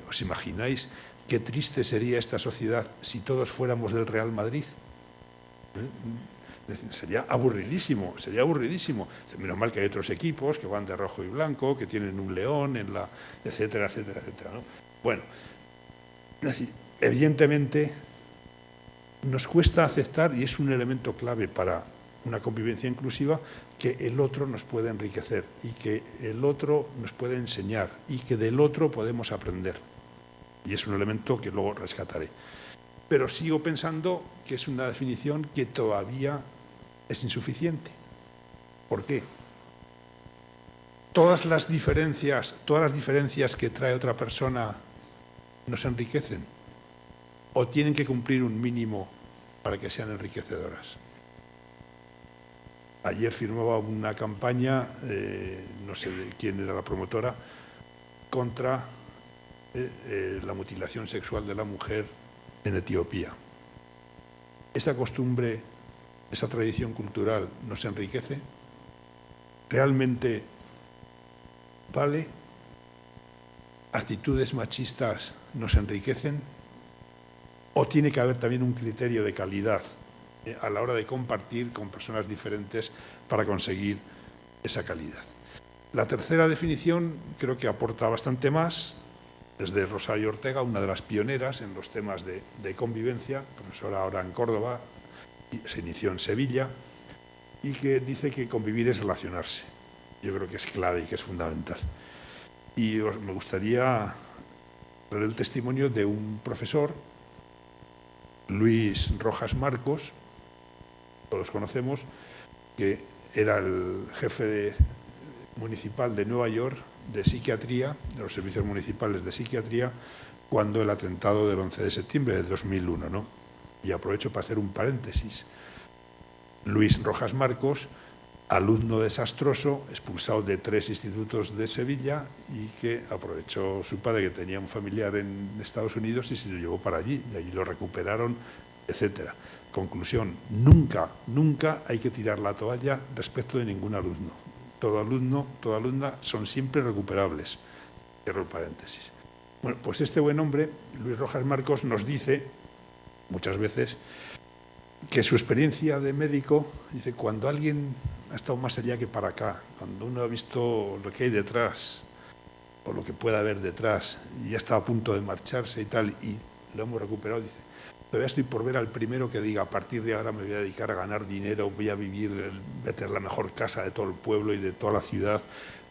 [SPEAKER 3] ¿os imagináis qué triste sería esta sociedad si todos fuéramos del Real Madrid? Sería aburridísimo, sería aburridísimo. Menos mal que hay otros equipos que van de rojo y blanco, que tienen un león, etcétera, etcétera, etcétera, ¿no? Bueno, es decir, evidentemente nos cuesta aceptar, y es un elemento clave para una convivencia inclusiva, que el otro nos puede enriquecer y que el otro nos puede enseñar y que del otro podemos aprender. Y es un elemento que luego rescataré. Pero sigo pensando que es una definición que todavía es insuficiente. ¿Por qué? Todas las diferencias que trae otra persona nos enriquecen, o tienen que cumplir un mínimo para que sean enriquecedoras. Ayer firmaba una campaña, no sé quién era la promotora, contra la mutilación sexual de la mujer en Etiopía. Esa costumbre, esa tradición cultural nos enriquece. ¿Realmente vale? ¿Actitudes machistas nos enriquecen? ¿O tiene que haber también un criterio de calidad a la hora de compartir con personas diferentes para conseguir esa calidad? La tercera definición creo que aporta bastante más. Es de Rosario Ortega, una de las pioneras en los temas de convivencia, profesora ahora en Córdoba, se inició en Sevilla, y que dice que convivir es relacionarse. Yo creo que es clave y que es fundamental. Y me gustaría leer el testimonio de un profesor, Luis Rojas Marcos, todos conocemos, que era el jefe municipal de Nueva York de psiquiatría, de los servicios municipales de psiquiatría, cuando el atentado del 11 de septiembre de 2001, ¿no? Y aprovecho para hacer un paréntesis. Luis Rojas Marcos, alumno desastroso, expulsado de 3 institutos de Sevilla, y que aprovechó su padre, que tenía un familiar en Estados Unidos, y se lo llevó para allí, y allí lo recuperaron, etcétera. Conclusión, nunca hay que tirar la toalla respecto de ningún alumno. Todo alumno, toda alumna son siempre recuperables. Cierro el paréntesis. Bueno, pues este buen hombre, Luis Rojas Marcos, nos dice muchas veces que su experiencia de médico, dice, cuando alguien ha estado más allá que para acá, cuando uno ha visto lo que hay detrás, o lo que pueda haber detrás, y ya está a punto de marcharse y tal, y lo hemos recuperado, dice, todavía estoy por ver al primero que diga, a partir de ahora me voy a dedicar a ganar dinero, voy a vivir, voy a tener la mejor casa de todo el pueblo y de toda la ciudad,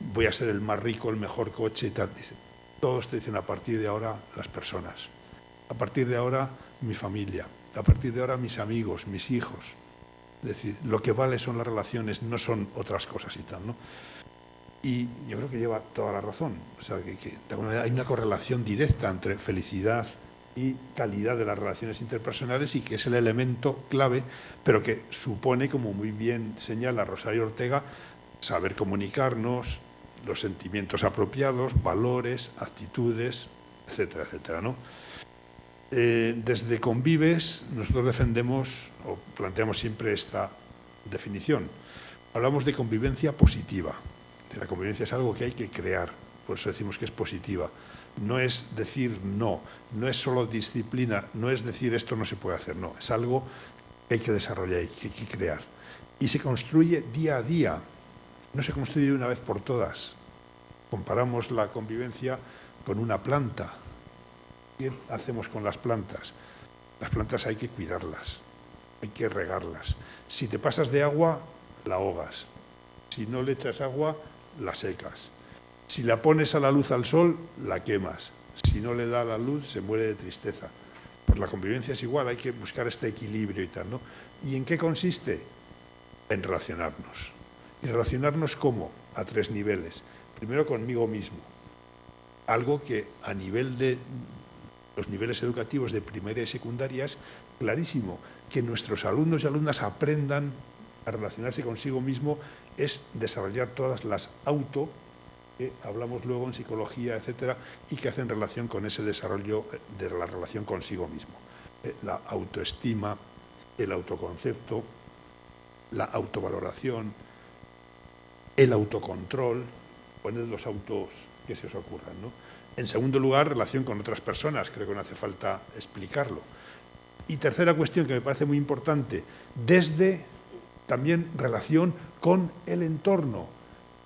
[SPEAKER 3] voy a ser el más rico, el mejor coche y tal. Dice, todos te dicen, a partir de ahora las personas, a partir de ahora mi familia, a partir de ahora mis amigos, mis hijos. Es decir, lo que vale son las relaciones, no son otras cosas y tal, ¿no? Y yo creo que lleva toda la razón. O sea, que de alguna manera hay una correlación directa entre felicidad y calidad de las relaciones interpersonales, y que es el elemento clave, pero que supone, como muy bien señala Rosario Ortega, saber comunicarnos, los sentimientos apropiados, valores, actitudes, etcétera, etcétera, ¿no? Desde Convives nosotros defendemos o planteamos siempre esta definición. Hablamos de convivencia positiva. La convivencia es algo que hay que crear, por eso decimos que es positiva. No es decir no, no es solo disciplina, no es decir esto no se puede hacer, no, es algo que hay que desarrollar, que hay que crear. Y se construye día a día, no se construye de una vez por todas. Comparamos la convivencia con una planta. ¿Qué hacemos con las plantas? Las plantas hay que cuidarlas, hay que regarlas. Si te pasas de agua, la ahogas. Si no le echas agua, la secas. Si la pones a la luz al sol, la quemas. Si no le da la luz, se muere de tristeza. Pues la convivencia es igual, hay que buscar este equilibrio y tal, ¿no? ¿Y en qué consiste? En relacionarnos. ¿Y relacionarnos cómo? A 3 niveles. Primero, conmigo mismo. Algo que a nivel de los niveles educativos de primaria y secundaria es clarísimo. Que nuestros alumnos y alumnas aprendan a relacionarse consigo mismo es desarrollar todas las auto, que hablamos luego en psicología, etcétera, y que hacen relación con ese desarrollo de la relación consigo mismo. La autoestima, el autoconcepto, la autovaloración, el autocontrol, poned los autos que se os ocurran, ¿no? En segundo lugar, relación con otras personas, creo que no hace falta explicarlo. Y tercera cuestión que me parece muy importante, desde también relación con el entorno,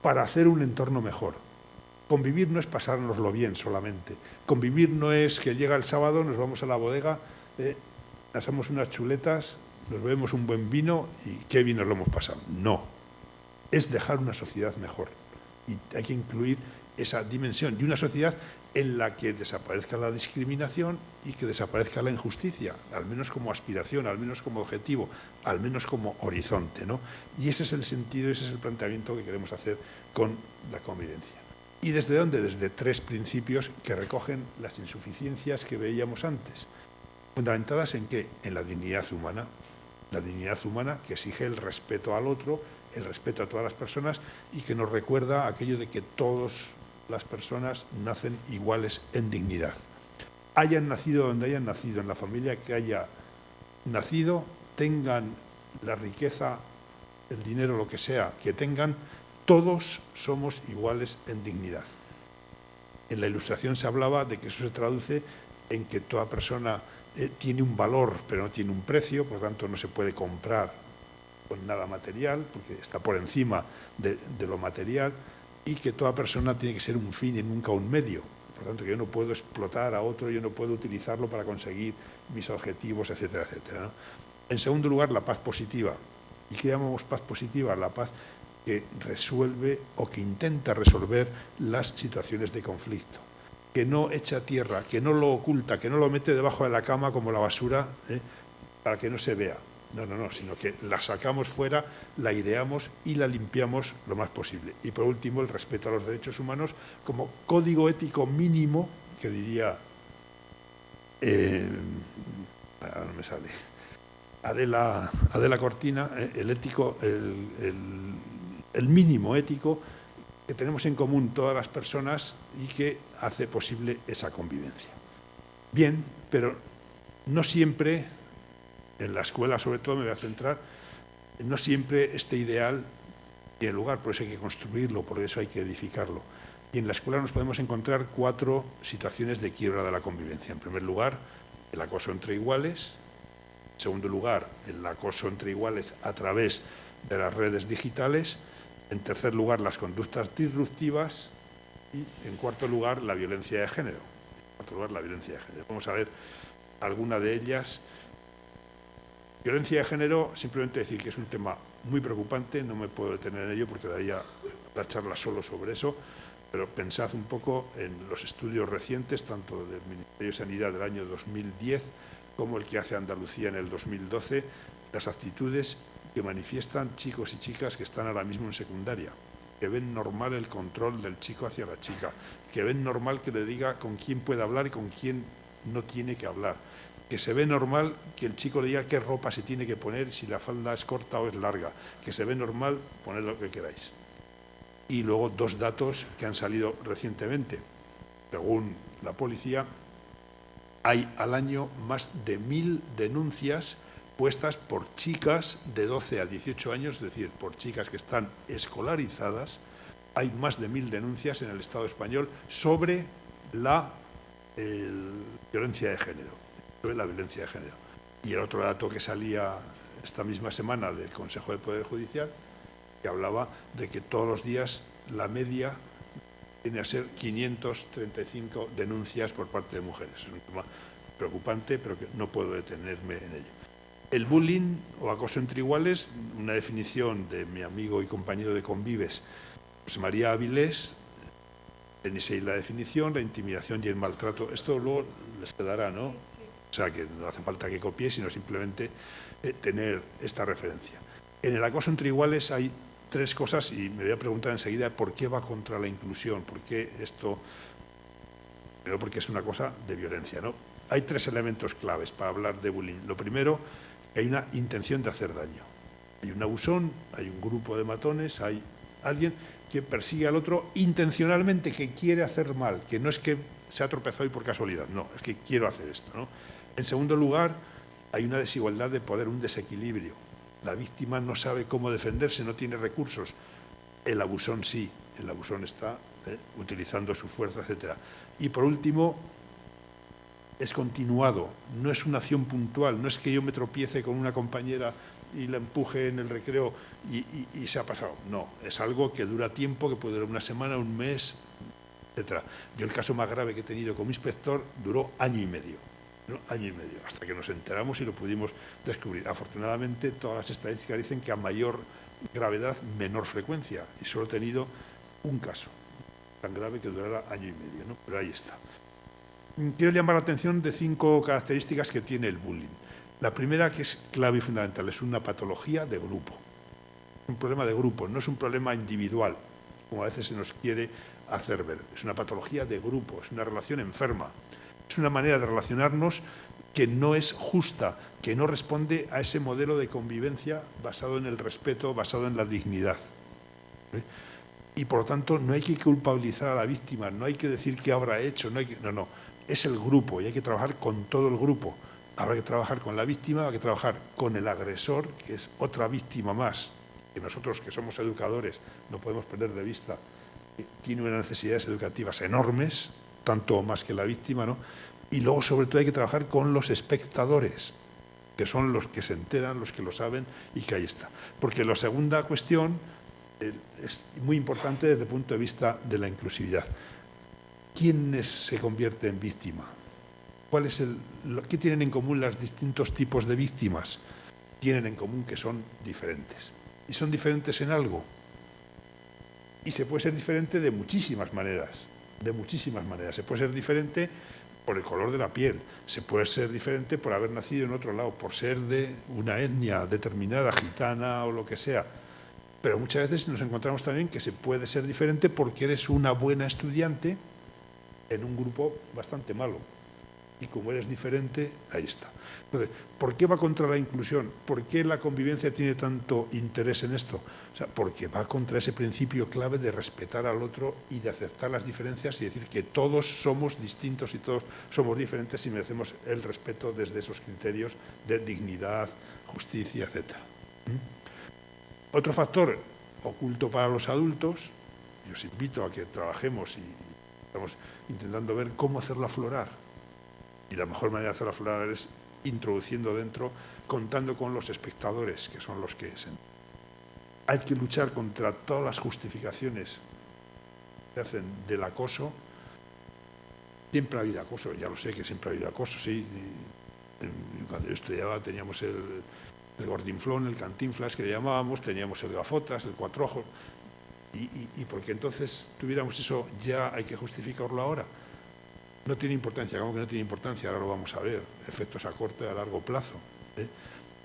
[SPEAKER 3] para hacer un entorno mejor. Convivir no es pasárnoslo bien solamente. Convivir no es que llega el sábado, nos vamos a la bodega, asamos unas chuletas, nos bebemos un buen vino y qué bien nos lo hemos pasado. No, es dejar una sociedad mejor. Y hay que incluir esa dimensión, y una sociedad en la que desaparezca la discriminación y que desaparezca la injusticia, al menos como aspiración, al menos como objetivo, al menos como horizonte, ¿no? Y ese es el sentido, ese es el planteamiento que queremos hacer con la convivencia. ¿Y desde dónde? Desde 3 principios que recogen las insuficiencias que veíamos antes. ¿Fundamentadas en qué? En la dignidad humana. La dignidad humana que exige el respeto al otro, el respeto a todas las personas, y que nos recuerda aquello de que todas las personas nacen iguales en dignidad. Hayan nacido donde hayan nacido, en la familia que haya nacido, tengan la riqueza, el dinero, lo que sea que tengan, todos somos iguales en dignidad. En la Ilustración se hablaba de que eso se traduce en que toda persona tiene un valor, pero no tiene un precio, por lo tanto no se puede comprar con nada material, porque está por encima de lo material, y que toda persona tiene que ser un fin y nunca un medio. Por lo tanto, que yo no puedo explotar a otro, yo no puedo utilizarlo para conseguir mis objetivos, etcétera, etcétera, ¿no? En segundo lugar, la paz positiva. ¿Y qué llamamos paz positiva? La paz que resuelve o que intenta resolver las situaciones de conflicto, que no echa tierra, que no lo oculta, que no lo mete debajo de la cama como la basura, para que no se vea. No, sino que la sacamos fuera, la aireamos y la limpiamos lo más posible. Y por último, el respeto a los derechos humanos como código ético mínimo, que diría, ahora no me sale, Adela Cortina, el mínimo ético que tenemos en común todas las personas y que hace posible esa convivencia. Bien, pero no siempre, en la escuela sobre todo me voy a centrar, no siempre este ideal tiene lugar, por eso hay que construirlo, por eso hay que edificarlo. Y en la escuela nos podemos encontrar 4 situaciones de quiebra de la convivencia. En primer lugar, el acoso entre iguales. En segundo lugar, el acoso entre iguales a través de las redes digitales. En tercer lugar, las conductas disruptivas. Y en cuarto lugar, la violencia de género. Vamos a ver alguna de ellas. Violencia de género, simplemente decir que es un tema muy preocupante, no me puedo detener en ello porque daría la charla solo sobre eso, pero pensad un poco en los estudios recientes, tanto del Ministerio de Sanidad del año 2010 como el que hace Andalucía en el 2012, las actitudes que manifiestan chicos y chicas que están ahora mismo en secundaria, que ven normal el control del chico hacia la chica, que ven normal que le diga con quién puede hablar y con quién no tiene que hablar, que se ve normal que el chico le diga qué ropa se tiene que poner, si la falda es corta o es larga, que se ve normal poner lo que queráis. Y luego dos datos que han salido recientemente. Según la policía, hay al año más de 1000 denuncias puestas por chicas de 12 a 18 años, es decir, por chicas que están escolarizadas. Hay más de 1000 denuncias en el Estado español sobre la violencia de género. Y el otro dato que salía esta misma semana del Consejo del Poder Judicial, que hablaba de que todos los días la media viene a ser 535 denuncias por parte de mujeres. Es un tema preocupante, pero que no puedo detenerme en ello. El bullying o acoso entre iguales, una definición de mi amigo y compañero de Convives, José María Avilés, tenéis ahí la definición, la intimidación y el maltrato. Esto luego les quedará, ¿no? O sea, que no hace falta que copie, sino simplemente tener esta referencia. En el acoso entre iguales hay tres cosas y me voy a preguntar enseguida por qué va contra la inclusión, por qué esto, pero porque es una cosa de violencia, ¿no? Hay tres elementos claves para hablar de bullying. Lo primero, hay una intención de hacer daño. Hay un abusón, hay un grupo de matones, hay alguien que persigue al otro intencionalmente, que quiere hacer mal, que no es que se ha tropezado y por casualidad, no, es que quiero hacer esto, ¿no? En segundo lugar, hay una desigualdad de poder, un desequilibrio. La víctima no sabe cómo defenderse, no tiene recursos. El abusón sí, el abusón está utilizando su fuerza, etc. Y por último, es continuado, no es una acción puntual, no es que yo me tropiece con una compañera y la empuje en el recreo y se ha pasado. No, es algo que dura tiempo, que puede durar una semana, un mes, etc. Yo el caso más grave que he tenido como inspector duró año y medio, ¿no? Año y medio, hasta que nos enteramos y lo pudimos descubrir. Afortunadamente, todas las estadísticas dicen que a mayor gravedad, menor frecuencia, y solo he tenido un caso tan grave que durara año y medio, ¿no? Pero ahí está. Quiero llamar la atención de 5 características que tiene el bullying. La primera, que es clave y fundamental, es una patología de grupo. Un problema de grupo, no es un problema individual, como a veces se nos quiere hacer ver. Es una patología de grupo, es una relación enferma. Es una manera de relacionarnos que no es justa, que no responde a ese modelo de convivencia basado en el respeto, basado en la dignidad. Y por lo tanto no hay que culpabilizar a la víctima, no hay que decir qué habrá hecho, no. Es el grupo y hay que trabajar con todo el grupo. Habrá que trabajar con la víctima, hay que trabajar con el agresor, que es otra víctima más, que nosotros que somos educadores no podemos perder de vista, que tiene unas necesidades educativas enormes, tanto o más que la víctima, ¿no? Y luego sobre todo hay que trabajar con los espectadores, que son los que se enteran, los que lo saben y que ahí está. Porque la segunda cuestión es muy importante desde el punto de vista de la inclusividad. ¿Quién se convierte en víctima? ¿Qué tienen en común los distintos tipos de víctimas? Tienen en común que son diferentes. Y son diferentes en algo. Y se puede ser diferente de muchísimas maneras. De muchísimas maneras. Se puede ser diferente por el color de la piel. Se puede ser diferente por haber nacido en otro lado, por ser de una etnia determinada, gitana o lo que sea. Pero muchas veces nos encontramos también que se puede ser diferente porque eres una buena estudiante en un grupo bastante malo. Y como eres diferente, ahí está. Entonces, ¿por qué va contra la inclusión? ¿Por qué la convivencia tiene tanto interés en esto? O sea, porque va contra ese principio clave de respetar al otro y de aceptar las diferencias y decir que todos somos distintos y todos somos diferentes y merecemos el respeto desde esos criterios de dignidad, justicia, etc. Otro factor oculto para los adultos, y os invito a que trabajemos y estamos intentando ver cómo hacerlo aflorar. Y la mejor manera de hacerlo aflorar es introduciendo dentro, contando con los espectadores, que son los que se... Hay que luchar contra todas las justificaciones que hacen del acoso. Siempre ha habido acoso, ya lo sé que siempre ha habido acoso, sí. Cuando yo estudiaba teníamos el gordinflón, el cantinflas que le llamábamos, teníamos el gafotas, el cuatro ojos, y porque entonces tuviéramos eso, ya hay que justificarlo ahora. No tiene importancia, como que no tiene importancia, ahora lo vamos a ver, efectos a corto y a largo plazo.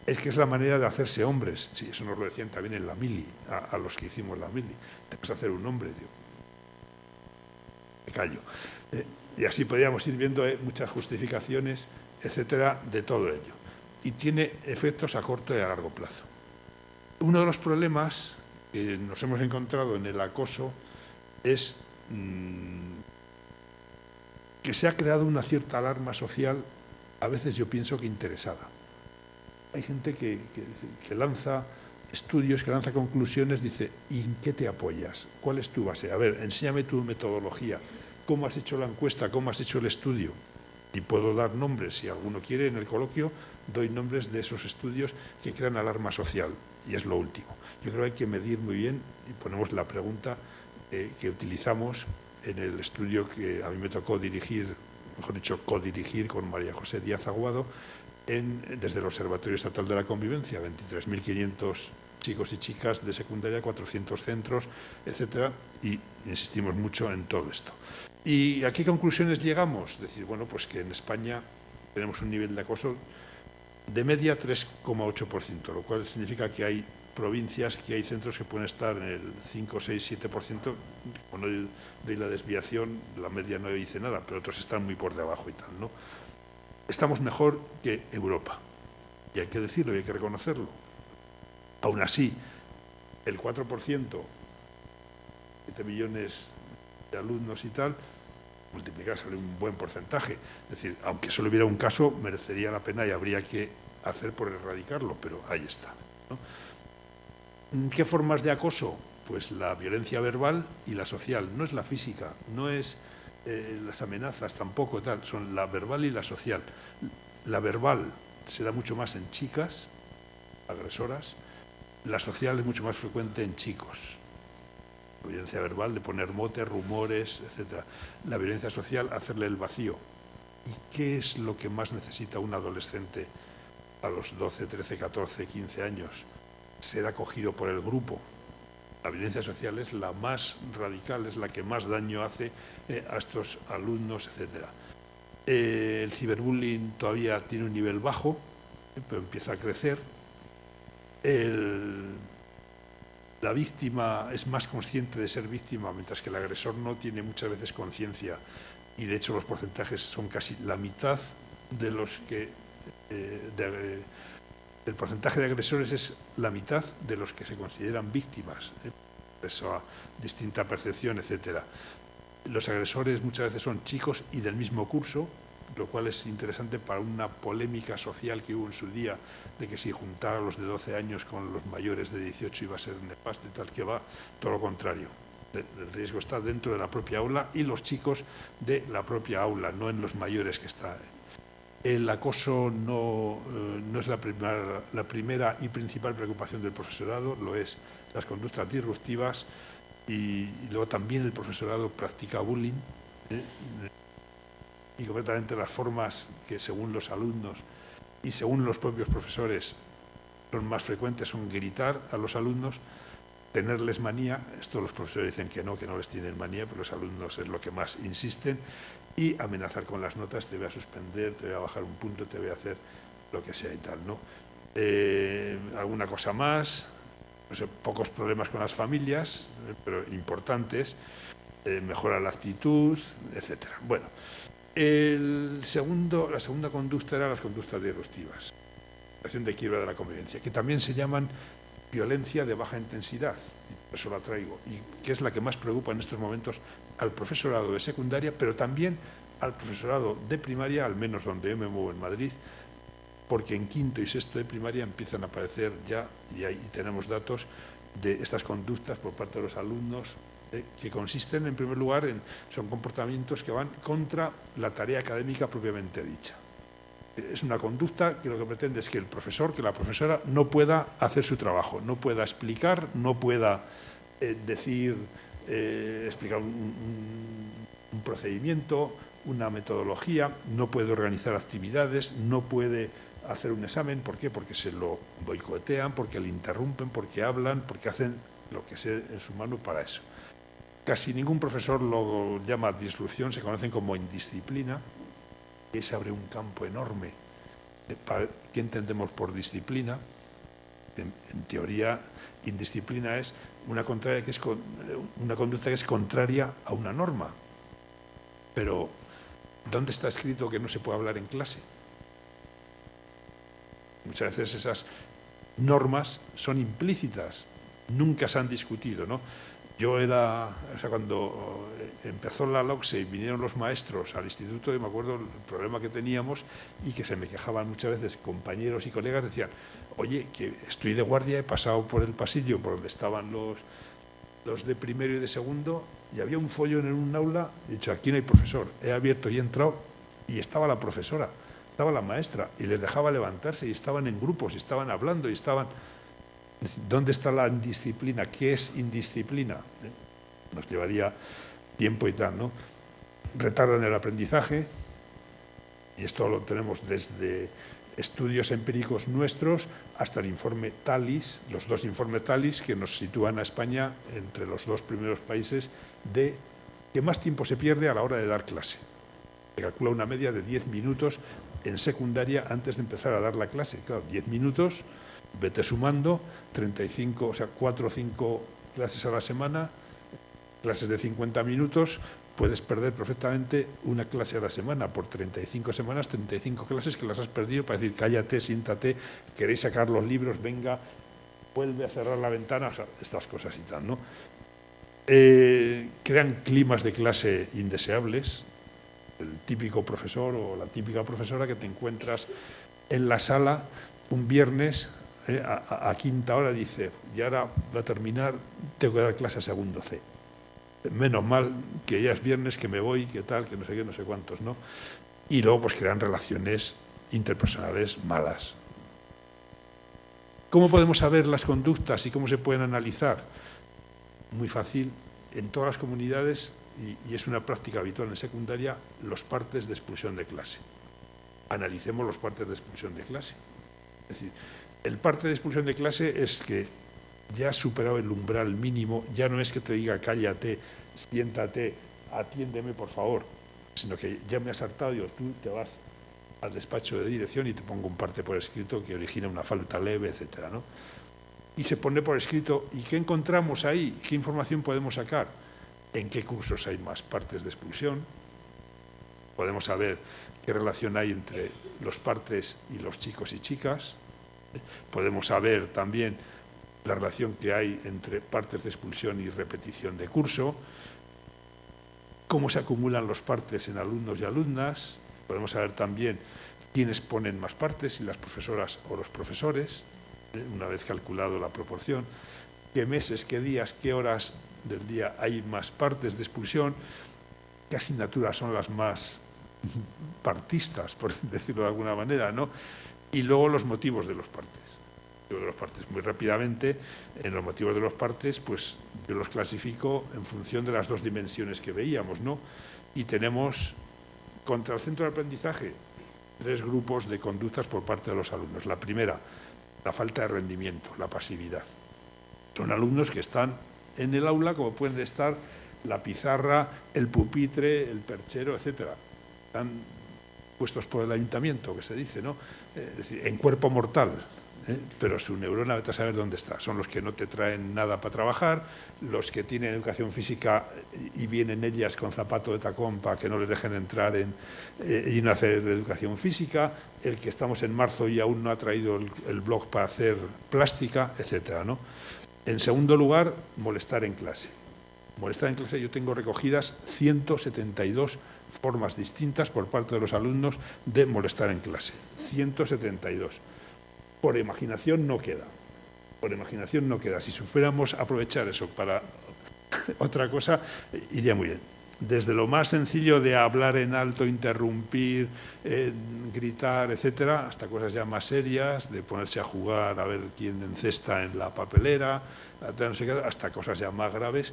[SPEAKER 3] Es que es la manera de hacerse hombres, sí, eso nos lo decían también en la mili, a los que hicimos la mili, te vas a hacer un hombre, tío. Me callo. Y así podríamos ir viendo muchas justificaciones, etcétera, de todo ello. Y tiene efectos a corto y a largo plazo. Uno de los problemas que nos hemos encontrado en el acoso es que se ha creado una cierta alarma social, a veces yo pienso que interesada. Hay gente que lanza estudios, que lanza conclusiones, dice, ¿y en qué te apoyas? ¿Cuál es tu base? A ver, enséñame tu metodología. ¿Cómo has hecho la encuesta? ¿Cómo has hecho el estudio? Y puedo dar nombres, si alguno quiere, en el coloquio, doy nombres de esos estudios que crean alarma social, y es lo último. Yo creo que hay que medir muy bien, y ponemos la pregunta que utilizamos en el estudio que a mí me tocó dirigir, mejor dicho, codirigir con María José Díaz Aguado, desde el Observatorio Estatal de la Convivencia, 23.500 chicos y chicas de secundaria, 400 centros, etcétera, y insistimos mucho en todo esto. ¿Y a qué conclusiones llegamos? Decir, bueno, pues que en España tenemos un nivel de acoso de media 3,8%, lo cual significa que hay provincias, que hay centros que pueden estar en el 5, 6, 7%, cuando doy la desviación, la media no dice nada, pero otros están muy por debajo y tal, ¿no? Estamos mejor que Europa, y hay que decirlo y hay que reconocerlo. Aún así, el 4%, 7 millones de alumnos y tal, multiplicar sale un buen porcentaje. Es decir, aunque solo hubiera un caso, merecería la pena y habría que hacer por erradicarlo, pero ahí está, ¿no? ¿Qué formas de acoso? Pues la violencia verbal y la social. No es la física, no es las amenazas tampoco, tal, son la verbal y la social. La verbal se da mucho más en chicas, agresoras. La social es mucho más frecuente en chicos. La violencia verbal, de poner motes, rumores, etc. La violencia social, hacerle el vacío. ¿Y qué es lo que más necesita un adolescente a los 12, 13, 14, 15 años? Ser acogido por el grupo. La violencia social es la más radical, es la que más daño hace a estos alumnos, etc. El ciberbullying todavía tiene un nivel bajo, pero empieza a crecer. La víctima es más consciente de ser víctima, mientras que el agresor no tiene muchas veces conciencia, y de hecho los porcentajes son casi la mitad de los que... el porcentaje de agresores es la mitad de los que se consideran víctimas, eso a distinta percepción, etc. Los agresores muchas veces son chicos y del mismo curso, lo cual es interesante para una polémica social que hubo en su día de que si juntara a los de 12 años con los mayores de 18 iba a ser nefasto y tal, que va todo lo contrario. El riesgo está dentro de la propia aula y los chicos de la propia aula, no en los mayores que está. El acoso no es la primera y principal preocupación del profesorado, lo es las conductas disruptivas y luego también el profesorado practica bullying, y concretamente las formas que según los alumnos y según los propios profesores son más frecuentes son gritar a los alumnos, tenerles manía, esto los profesores dicen que no les tienen manía, pero los alumnos es lo que más insisten, y amenazar con las notas, te voy a suspender, te voy a bajar un punto, te voy a hacer lo que sea y tal, ¿no? Alguna cosa más, no sé, pocos problemas con las familias, pero importantes, mejora la actitud, etcétera. Bueno, la segunda conducta era las conductas disruptivas, situación de quiebra de la convivencia, que también se llaman violencia de baja intensidad, por eso la traigo, y que es la que más preocupa en estos momentos al profesorado de secundaria, pero también al profesorado de primaria, al menos donde yo me muevo en Madrid, porque en quinto y sexto de primaria empiezan a aparecer ya, y ahí tenemos datos de estas conductas por parte de los alumnos que consisten, en primer lugar, son comportamientos que van contra la tarea académica propiamente dicha. Es una conducta que lo que pretende es que el profesor, que la profesora no pueda hacer su trabajo, no pueda explicar, no pueda explicar un procedimiento, una metodología, no puede organizar actividades, no puede hacer un examen. ¿Por qué? Porque se lo boicotean, porque le interrumpen, porque hablan, porque hacen lo que sea en su mano para eso. Casi ningún profesor lo llama disrupción, se conocen como indisciplina, que se abre un campo enorme. ¿Qué entendemos por disciplina? En teoría, indisciplina es una conducta que es contraria a una norma. Pero, ¿dónde está escrito que no se puede hablar en clase? Muchas veces esas normas son implícitas, nunca se han discutido, ¿no? Cuando empezó la LOCSE y vinieron los maestros al instituto, me acuerdo el problema que teníamos y que se me quejaban muchas veces compañeros y colegas, decían, oye, que estoy de guardia, he pasado por el pasillo por donde estaban los de primero y de segundo y había un follón en un aula, he dicho, aquí no hay profesor, he abierto y he entrado y estaba la profesora, estaba la maestra y les dejaba levantarse y estaban en grupos y estaban hablando y estaban... ¿Dónde está la indisciplina? ¿Qué es indisciplina? Nos llevaría tiempo y tal, ¿no? Retardan el aprendizaje, y esto lo tenemos desde estudios empíricos nuestros hasta el informe TALIS, los dos informes TALIS que nos sitúan a España entre los dos primeros países de que más tiempo se pierde a la hora de dar clase. Se calcula una media de 10 minutos en secundaria antes de empezar a dar la clase. Claro, 10 minutos... Vete sumando 35, o sea, 4 o 5 clases a la semana, clases de 50 minutos, puedes perder perfectamente una clase a la semana. Por 35 semanas, 35 clases que las has perdido para decir, cállate, siéntate, queréis sacar los libros, venga, vuelve a cerrar la ventana, o sea, estas cosas y tal, ¿no? Crean climas de clase indeseables. El típico profesor o la típica profesora que te encuentras en la sala un viernes a quinta hora dice, y ahora va a terminar, tengo que dar clase a segundo C. Menos mal que ya es viernes, que me voy, que tal, que no sé qué, no sé cuántos, ¿no? Y luego pues crean relaciones interpersonales malas. ¿Cómo podemos saber las conductas y cómo se pueden analizar? Muy fácil, en todas las comunidades, y es una práctica habitual en secundaria, los partes de expulsión de clase. Analicemos los partes de expulsión de clase. Es decir, el parte de expulsión de clase es que ya has superado el umbral mínimo, ya no es que te diga cállate, siéntate, atiéndeme por favor, sino que ya me has hartado y tú te vas al despacho de dirección y te pongo un parte por escrito que origina una falta leve, etcétera, ¿no? Y se pone por escrito, ¿y qué encontramos ahí? ¿Qué información podemos sacar? ¿En qué cursos hay más partes de expulsión? Podemos saber qué relación hay entre los partes y los chicos y chicas. Podemos saber también la relación que hay entre partes de expulsión y repetición de curso, cómo se acumulan los partes en alumnos y alumnas. Podemos saber también quiénes ponen más partes, si las profesoras o los profesores, una vez calculado la proporción, qué meses, qué días, qué horas del día hay más partes de expulsión, qué asignaturas son las más partistas, por decirlo de alguna manera, ¿no? Y luego los motivos de los partes. Muy rápidamente, en los motivos de los partes, pues yo los clasifico en función de las dos dimensiones que veíamos, ¿no? Y tenemos, contra el centro de aprendizaje, 3 grupos de conductas por parte de los alumnos. La primera, la falta de rendimiento, la pasividad. Son alumnos que están en el aula, como pueden estar la pizarra, el pupitre, el perchero, etcétera. Están puestos por el ayuntamiento, que se dice, ¿no? Es decir, en cuerpo mortal, pero su neurona, vete a saber dónde está. Son los que no te traen nada para trabajar, los que tienen educación física y vienen ellas con zapato de tacón para que no les dejen entrar y no hacer educación física, el que estamos en marzo y aún no ha traído el blog para hacer plástica, etcétera, ¿no? En segundo lugar, molestar en clase. Molestar en clase, yo tengo recogidas 172 formas distintas por parte de los alumnos de molestar en clase. 172. Por imaginación no queda. Por imaginación no queda. Si supiéramos aprovechar eso para otra cosa iría muy bien. Desde lo más sencillo de hablar en alto, interrumpir, gritar, etcétera, hasta cosas ya más serias, de ponerse a jugar a ver quién encesta en la papelera, hasta cosas ya más graves,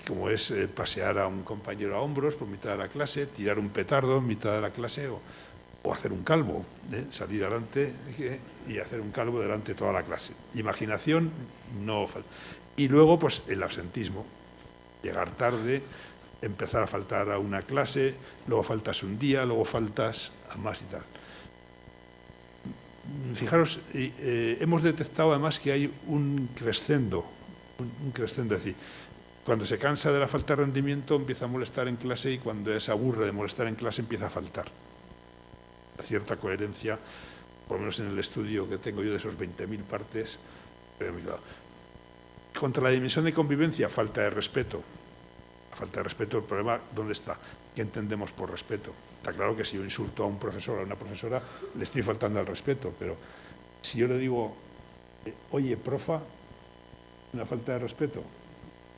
[SPEAKER 3] como es pasear a un compañero a hombros por mitad de la clase, tirar un petardo en mitad de la clase o hacer un calvo, salir adelante y hacer un calvo delante de toda la clase. Imaginación no falta. Y luego, pues, el absentismo. Llegar tarde, empezar a faltar a una clase, luego faltas un día, luego faltas a más y tal. Fijaros, hemos detectado además que hay un crescendo, es decir, cuando se cansa de la falta de rendimiento empieza a molestar en clase y cuando se aburre de molestar en clase empieza a faltar. Cierta coherencia, por lo menos en el estudio que tengo yo de esos 20.000 partes. Contra la dimensión de convivencia, falta de respeto. La falta de respeto, el problema, ¿dónde está? ¿Qué entendemos por respeto? Está claro que si yo insulto a un profesor o a una profesora, le estoy faltando al respeto, pero si yo le digo, oye, profa, una falta de respeto,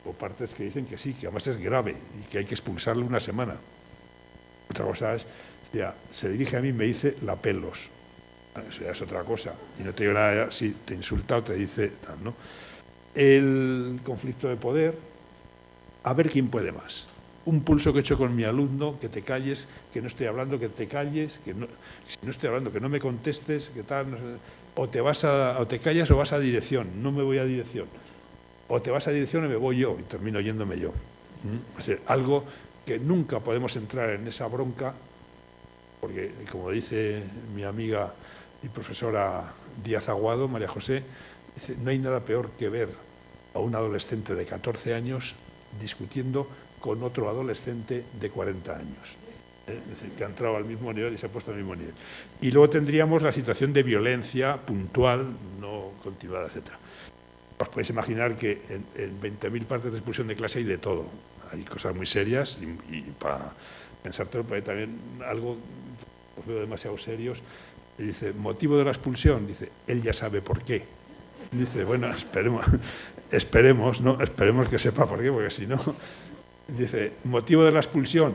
[SPEAKER 3] o partes que dicen que sí, que además es grave y que hay que expulsarle una semana. Otra cosa es, se dirige a mí y me dice la pelos. Eso ya es otra cosa. Y no te digo nada, si te insulta o te dice tal, ¿no? El conflicto de poder, a ver quién puede más. Un pulso que he hecho con mi alumno, que te calles, que no estoy hablando, que te calles, que no, si no estoy hablando, que no me contestes, que tal, no sé, o te callas o vas a dirección, no me voy a dirección. O te vas a dirección y me voy yo, y termino yéndome yo. Es decir, algo que nunca podemos entrar en esa bronca, porque, como dice mi amiga y profesora Díaz Aguado, María José, dice, no hay nada peor que ver a un adolescente de 14 años discutiendo con otro adolescente de 40 años. Es decir, que ha entrado al mismo nivel y se ha puesto al mismo nivel. Y luego tendríamos la situación de violencia puntual, no continuada, etc. Os podéis imaginar que en 20.000 partes de expulsión de clase hay de todo. Hay cosas muy serias y para pensar todo, pero hay también algo, os veo demasiado serios. Y dice, motivo de la expulsión, dice, él ya sabe por qué. Dice, bueno, esperemos, ¿no? Esperemos que sepa por qué, porque si no... Dice, motivo de la expulsión,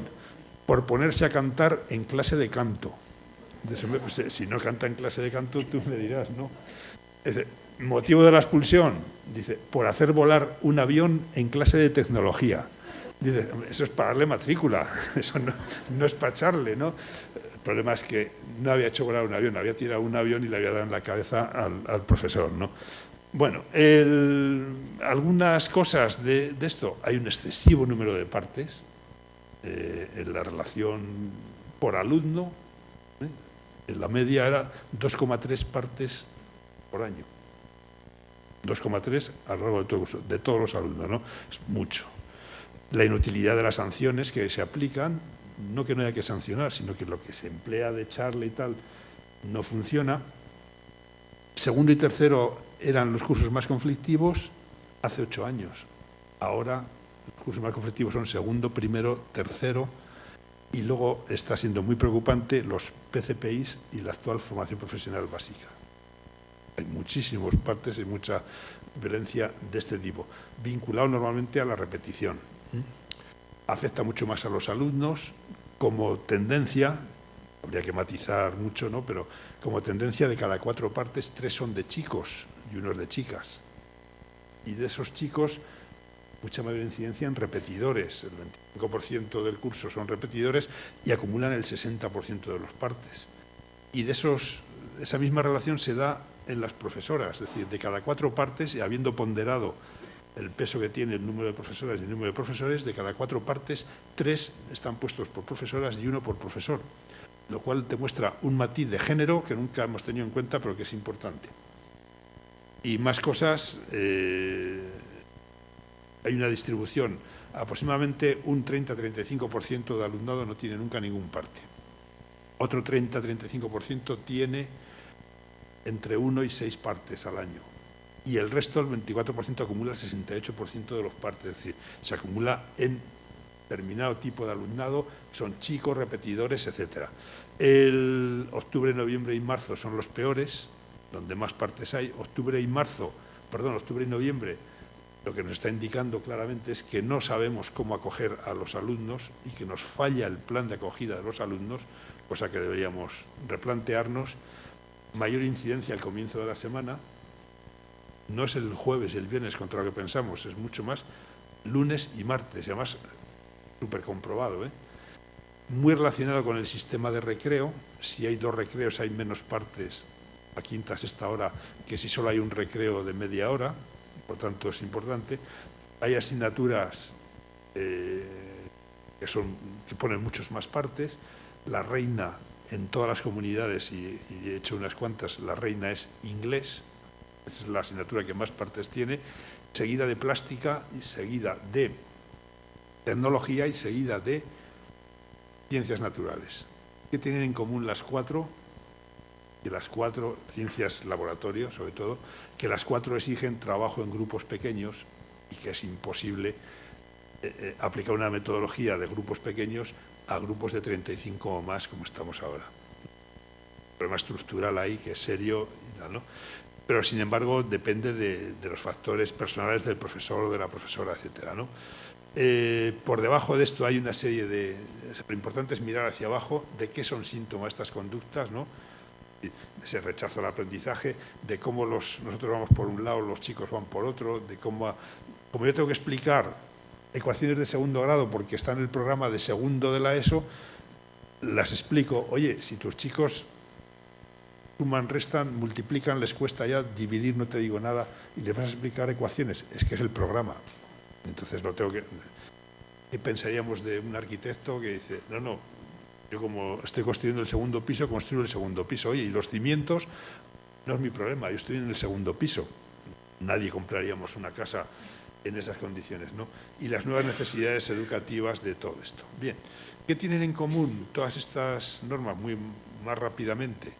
[SPEAKER 3] por ponerse a cantar en clase de canto. Dice, pues, si no canta en clase de canto, tú me dirás, ¿no? Dice, motivo de la expulsión, dice, por hacer volar un avión en clase de tecnología. Dice, eso es para darle matrícula, eso no es para echarle, ¿no? El problema es que no había hecho volar un avión, había tirado un avión y le había dado en la cabeza al profesor, ¿no? Bueno, algunas cosas de esto. Hay un excesivo número de partes en la relación por alumno. En la media era 2,3 partes por año. 2,3 a lo largo de todos los alumnos, ¿no? Es mucho. La inutilidad de las sanciones que se aplican, no que no haya que sancionar, sino que lo que se emplea de echarle y tal no funciona. Segundo y tercero eran los cursos más conflictivos hace 8 años. Ahora los cursos más conflictivos son segundo, primero, tercero y luego está siendo muy preocupante los PCPIs y la actual formación profesional básica. Hay muchísimas partes y mucha violencia de este tipo, vinculado normalmente a la repetición. Afecta mucho más a los alumnos como tendencia. Habría que matizar mucho, ¿no? Pero como tendencia, de cada 4 partes, 3 son de chicos y 1 es de chicas. Y de esos chicos, mucha mayor incidencia en repetidores. El 25% del curso son repetidores y acumulan el 60% de los partes. Y de esa misma relación se da en las profesoras. Es decir, de cada 4 partes, y habiendo ponderado el peso que tiene el número de profesoras y el número de profesores, de cada 4 partes, 3 están puestos por profesoras y 1 por profesor. Lo cual te muestra un matiz de género que nunca hemos tenido en cuenta, pero que es importante. Y más cosas, hay una distribución, aproximadamente un 30-35% de alumnado no tiene nunca ningún parte. Otro 30-35% tiene entre 1 y 6 partes al año. Y el resto, el 24%, acumula el 68% de los partes. Es decir, se acumula en determinado tipo de alumnado, son chicos, repetidores, etc. El octubre, noviembre y marzo son los peores, donde más partes hay. Octubre y noviembre lo que nos está indicando claramente es que no sabemos cómo acoger a los alumnos y que nos falla el plan de acogida de los alumnos, cosa que deberíamos replantearnos. Mayor incidencia al comienzo de la semana, no es el jueves y el viernes contra lo que pensamos, es mucho más lunes y martes, y además súper comprobado, muy relacionado con el sistema de recreo. Si hay 2 recreos hay menos partes a quinta, sexta hora que si solo hay un recreo de media hora, por tanto es importante. Hay asignaturas que ponen muchos más partes. La reina en todas las comunidades, y he hecho unas cuantas, la reina es inglés, esa es la asignatura que más partes tiene, seguida de plástica y seguida de tecnología y seguida de ciencias naturales. ¿Qué tienen en común las 4? Que las 4, ciencias laboratorio sobre todo, que las 4 exigen trabajo en grupos pequeños y que es imposible aplicar una metodología de grupos pequeños a grupos de 35 o más como estamos ahora. Un problema estructural ahí que es serio y tal, ¿no? Pero sin embargo depende de los factores personales del profesor o de la profesora, etcétera, ¿no? Por debajo de esto hay una serie de... Lo importante es mirar hacia abajo de qué son síntomas estas conductas, ¿no? Ese rechazo al aprendizaje, de cómo nosotros vamos por un lado, los chicos van por otro, de cómo yo tengo que explicar ecuaciones de segundo grado porque está en el programa de segundo de la ESO, las explico. Oye, si tus chicos suman, restan, multiplican, les cuesta ya dividir, no te digo nada, y les vas a explicar ecuaciones, es que es el programa. Entonces lo tengo que... ¿Qué pensaríamos de un arquitecto que dice, no, yo como estoy construyendo el segundo piso, construyo el segundo piso? Oye, y los cimientos no es mi problema, yo estoy en el segundo piso. Nadie compraríamos una casa en esas condiciones, ¿no? Y las nuevas necesidades educativas de todo esto. Bien, ¿qué tienen en común todas estas normas? Más rápidamente,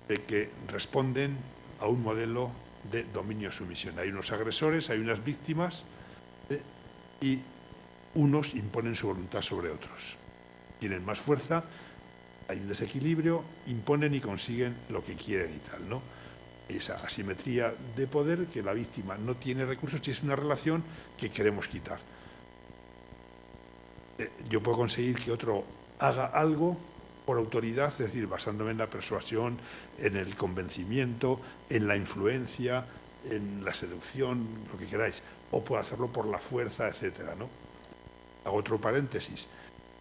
[SPEAKER 3] de que responden a un modelo de dominio-sumisión. Hay unos agresores, hay unas víctimas y unos imponen su voluntad sobre otros. Tienen más fuerza, hay un desequilibrio, imponen y consiguen lo que quieren y tal, ¿no? Esa asimetría de poder que la víctima no tiene recursos y es una relación que queremos quitar. Yo puedo conseguir que otro haga algo por autoridad, es decir, basándome en la persuasión, en el convencimiento, en la influencia, en la seducción, lo que queráis, o puedo hacerlo por la fuerza, etcétera, ¿no? Hago otro paréntesis.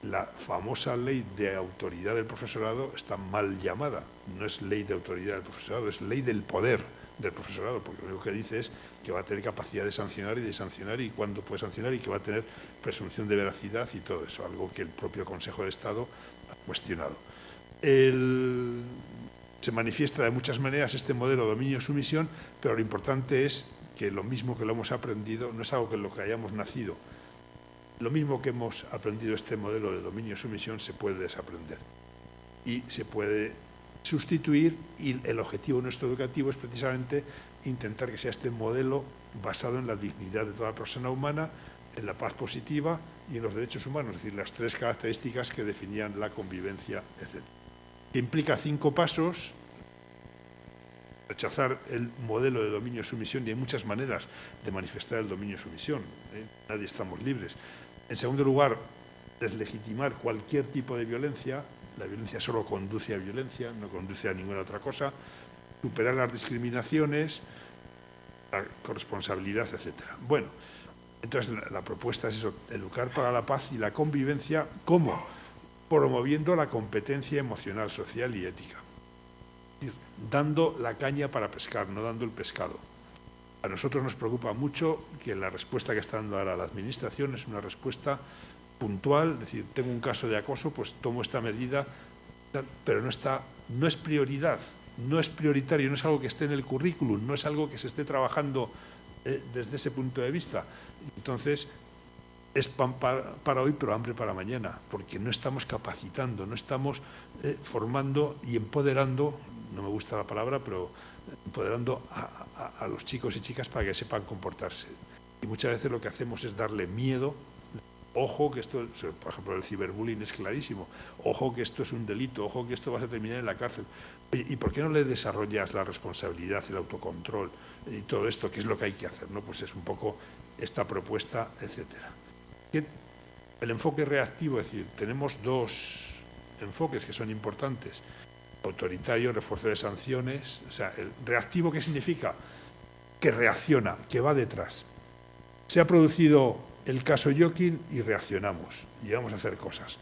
[SPEAKER 3] La famosa ley de autoridad del profesorado está mal llamada. No es ley de autoridad del profesorado, es ley del poder del profesorado, porque lo único que dice es que va a tener capacidad de sancionar y cuándo puede sancionar y que va a tener presunción de veracidad y todo eso, algo que el propio Consejo de Estado ha cuestionado. Se manifiesta de muchas maneras este modelo dominio-sumisión, pero lo importante es que lo mismo que lo hemos aprendido no es algo que en lo que hayamos nacido. Lo mismo que hemos aprendido este modelo de dominio-sumisión se puede desaprender y se puede sustituir, y el objetivo nuestro educativo es precisamente intentar que sea este modelo basado en la dignidad de toda persona humana, en la paz positiva y en los derechos humanos, es decir, las 3 características que definían la convivencia, etc. Que implica 5 pasos: rechazar el modelo de dominio-sumisión, y hay muchas maneras de manifestar el dominio-sumisión, nadie estamos libres. En segundo lugar, deslegitimar cualquier tipo de violencia. La violencia solo conduce a violencia, no conduce a ninguna otra cosa. Superar las discriminaciones, la corresponsabilidad, etc. Bueno, entonces la propuesta es eso: educar para la paz y la convivencia. ¿Cómo? Promoviendo la competencia emocional, social y ética. Es decir, dando la caña para pescar, no dando el pescado. A nosotros nos preocupa mucho que la respuesta que está dando ahora la Administración es una respuesta puntual, es decir, tengo un caso de acoso, pues tomo esta medida, pero no es prioridad, no es prioritario, no es algo que esté en el currículum, no es algo que se esté trabajando desde ese punto de vista. Entonces, es pan para hoy, pero hambre para mañana, porque no estamos capacitando, no estamos formando y empoderando, no me gusta la palabra, pero empoderando a los chicos y chicas para que sepan comportarse. Y muchas veces lo que hacemos es darle miedo. Ojo que esto, por ejemplo, el ciberbullying es clarísimo. Ojo que esto es un delito, ojo que esto va a terminar en la cárcel. Oye, ¿y por qué no le desarrollas la responsabilidad, el autocontrol y todo esto, que es lo que hay que hacer, ¿no? Pues es un poco esta propuesta, etcétera. El enfoque reactivo, es decir, tenemos dos enfoques que son importantes: autoritario, refuerzo de sanciones. O sea, el reactivo, ¿qué significa? Que reacciona, que va detrás. Se ha producido el caso Joaquín y reaccionamos y vamos a hacer cosas.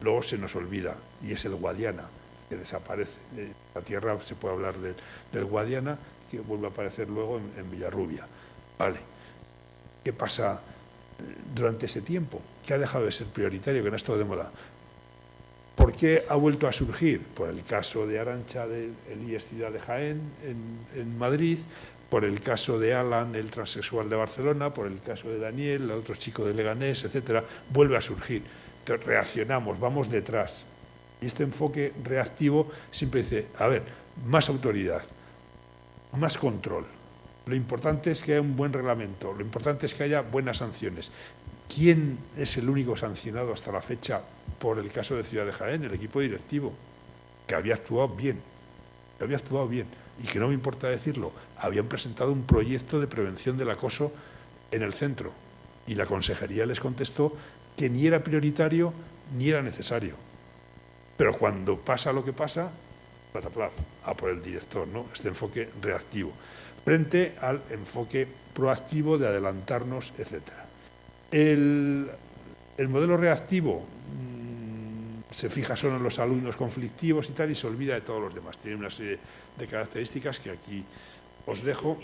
[SPEAKER 3] Luego se nos olvida y es el Guadiana, que desaparece. La tierra, se puede hablar del Guadiana, que vuelve a aparecer luego en Villarrubia. Vale. ¿Qué pasa durante ese tiempo? ¿Qué ha dejado de ser prioritario, que no ha estado de moda? ¿Por qué ha vuelto a surgir? Por el caso de Arantxa del IES Ciudad de Jaén, en Madrid, por el caso de Alan, el transexual de Barcelona, por el caso de Daniel, el otro chico de Leganés, etcétera. Vuelve a surgir. Entonces, reaccionamos, vamos detrás. Y este enfoque reactivo siempre dice, a ver, más autoridad, más control. Lo importante es que haya un buen reglamento, lo importante es que haya buenas sanciones. ¿Quién es el único sancionado hasta la fecha por el caso de Ciudad de Jaén? El equipo directivo, que había actuado bien, y que no me importa decirlo, habían presentado un proyecto de prevención del acoso en el centro y la consejería les contestó que ni era prioritario ni era necesario. Pero cuando pasa lo que pasa, plataplaz, a por el director, ¿no? Este enfoque reactivo, frente al enfoque proactivo de adelantarnos, etcétera. El modelo reactivo se fija solo en los alumnos conflictivos y tal, y se olvida de todos los demás. Tiene una serie de características que aquí os dejo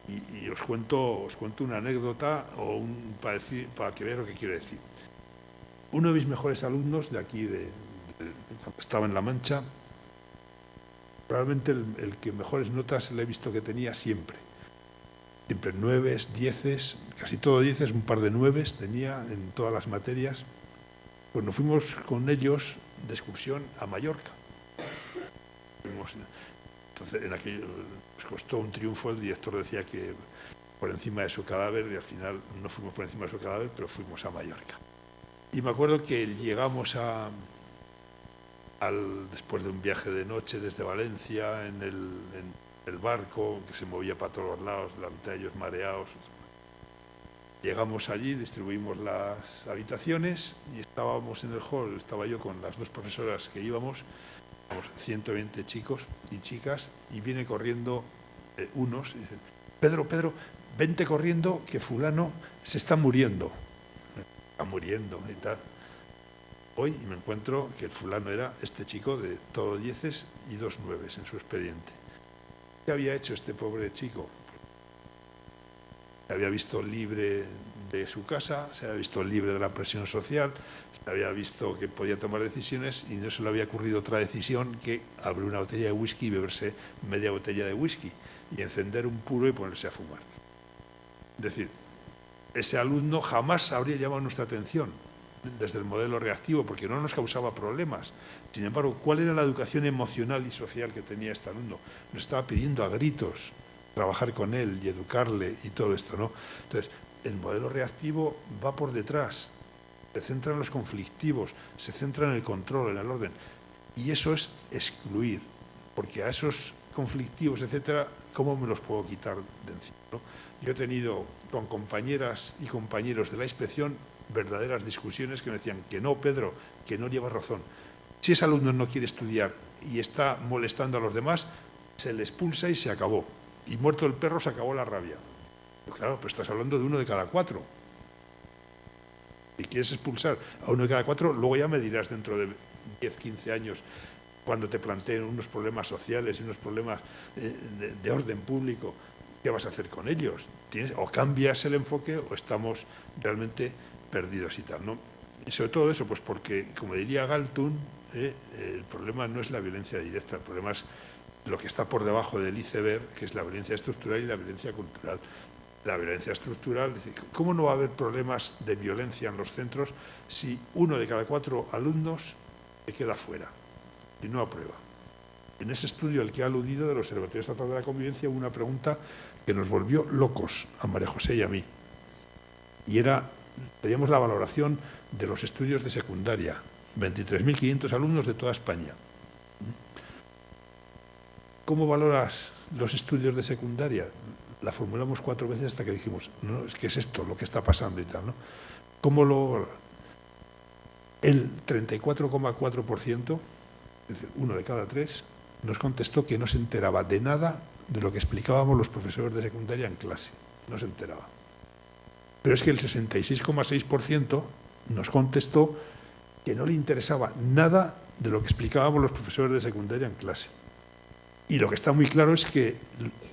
[SPEAKER 3] y os cuento una anécdota para que veáis lo que quiero decir. Uno de mis mejores alumnos de aquí, estaba en La Mancha, probablemente el que mejores notas le he visto que tenía siempre. Siempre 9, 10, casi todo 10, un par de 9 tenía en todas las materias. Pues nos fuimos con ellos de excursión a Mallorca. Entonces, en aquello nos costó un triunfo. El director decía que por encima de su cadáver, y al final no fuimos por encima de su cadáver, pero fuimos a Mallorca. Y me acuerdo que llegamos después de un viaje de noche desde Valencia en el barco, que se movía para todos los lados, la mitad de ellos mareados. Llegamos allí, distribuimos las habitaciones y estábamos en el hall, estaba yo con las dos profesoras que íbamos 120 chicos y chicas, y viene corriendo unos y dicen, Pedro, vente corriendo que fulano se está muriendo. Está muriendo y tal. Hoy me encuentro que el fulano era este chico de todo 10 y 2 9 en su expediente. ¿Qué había hecho este pobre chico? Se había visto libre de su casa, se había visto libre de la presión social, se había visto que podía tomar decisiones y no se le había ocurrido otra decisión que abrir una botella de whisky y beberse media botella de whisky y encender un puro y ponerse a fumar. Es decir, ese alumno jamás habría llamado nuestra atención desde el modelo reactivo porque no nos causaba problemas. Sin embargo, ¿cuál era la educación emocional y social que tenía este alumno? Nos estaba pidiendo a gritos trabajar con él y educarle y todo esto, ¿no? Entonces, el modelo reactivo va por detrás, se centra en los conflictivos, se centra en el control, en el orden, y eso es excluir, porque a esos conflictivos, etcétera, ¿cómo me los puedo quitar de encima, ¿no? Yo he tenido con compañeras y compañeros de la inspección verdaderas discusiones que me decían que no, Pedro, que no llevas razón. Si ese alumno no quiere estudiar y está molestando a los demás, se le expulsa y se acabó. Y muerto el perro se acabó la rabia. Pero claro, pero estás hablando de 1 de cada 4. Si quieres expulsar a 1 de cada 4, luego ya me dirás dentro de 10, 15 años, cuando te planteen unos problemas sociales y unos problemas de orden público, ¿qué vas a hacer con ellos? O cambias el enfoque o estamos realmente perdidos y tal, ¿no? Y sobre todo eso, pues porque, como diría Galtung, el problema no es la violencia directa, el problema es lo que está por debajo del iceberg, que es la violencia estructural y la violencia cultural. La violencia estructural, es decir, ¿cómo no va a haber problemas de violencia en los centros si 1 de cada 4 alumnos se queda fuera y no aprueba? En ese estudio al que ha aludido del Observatorio Estatal de la Convivencia hubo una pregunta que nos volvió locos a María José y a mí. Y pedíamos la valoración de los estudios de secundaria, 23.500 alumnos de toda España. ¿cómo valoras los estudios de secundaria? La formulamos 4 veces hasta que dijimos, no, es que es esto lo que está pasando y tal, ¿no? ¿Cómo lo...? El 34,4%, es decir, 1 de cada 3, nos contestó que no se enteraba de nada de lo que explicábamos los profesores de secundaria en clase. No se enteraba. Pero es que el 66,6% nos contestó que no le interesaba nada de lo que explicábamos los profesores de secundaria en clase. Y lo que está muy claro es que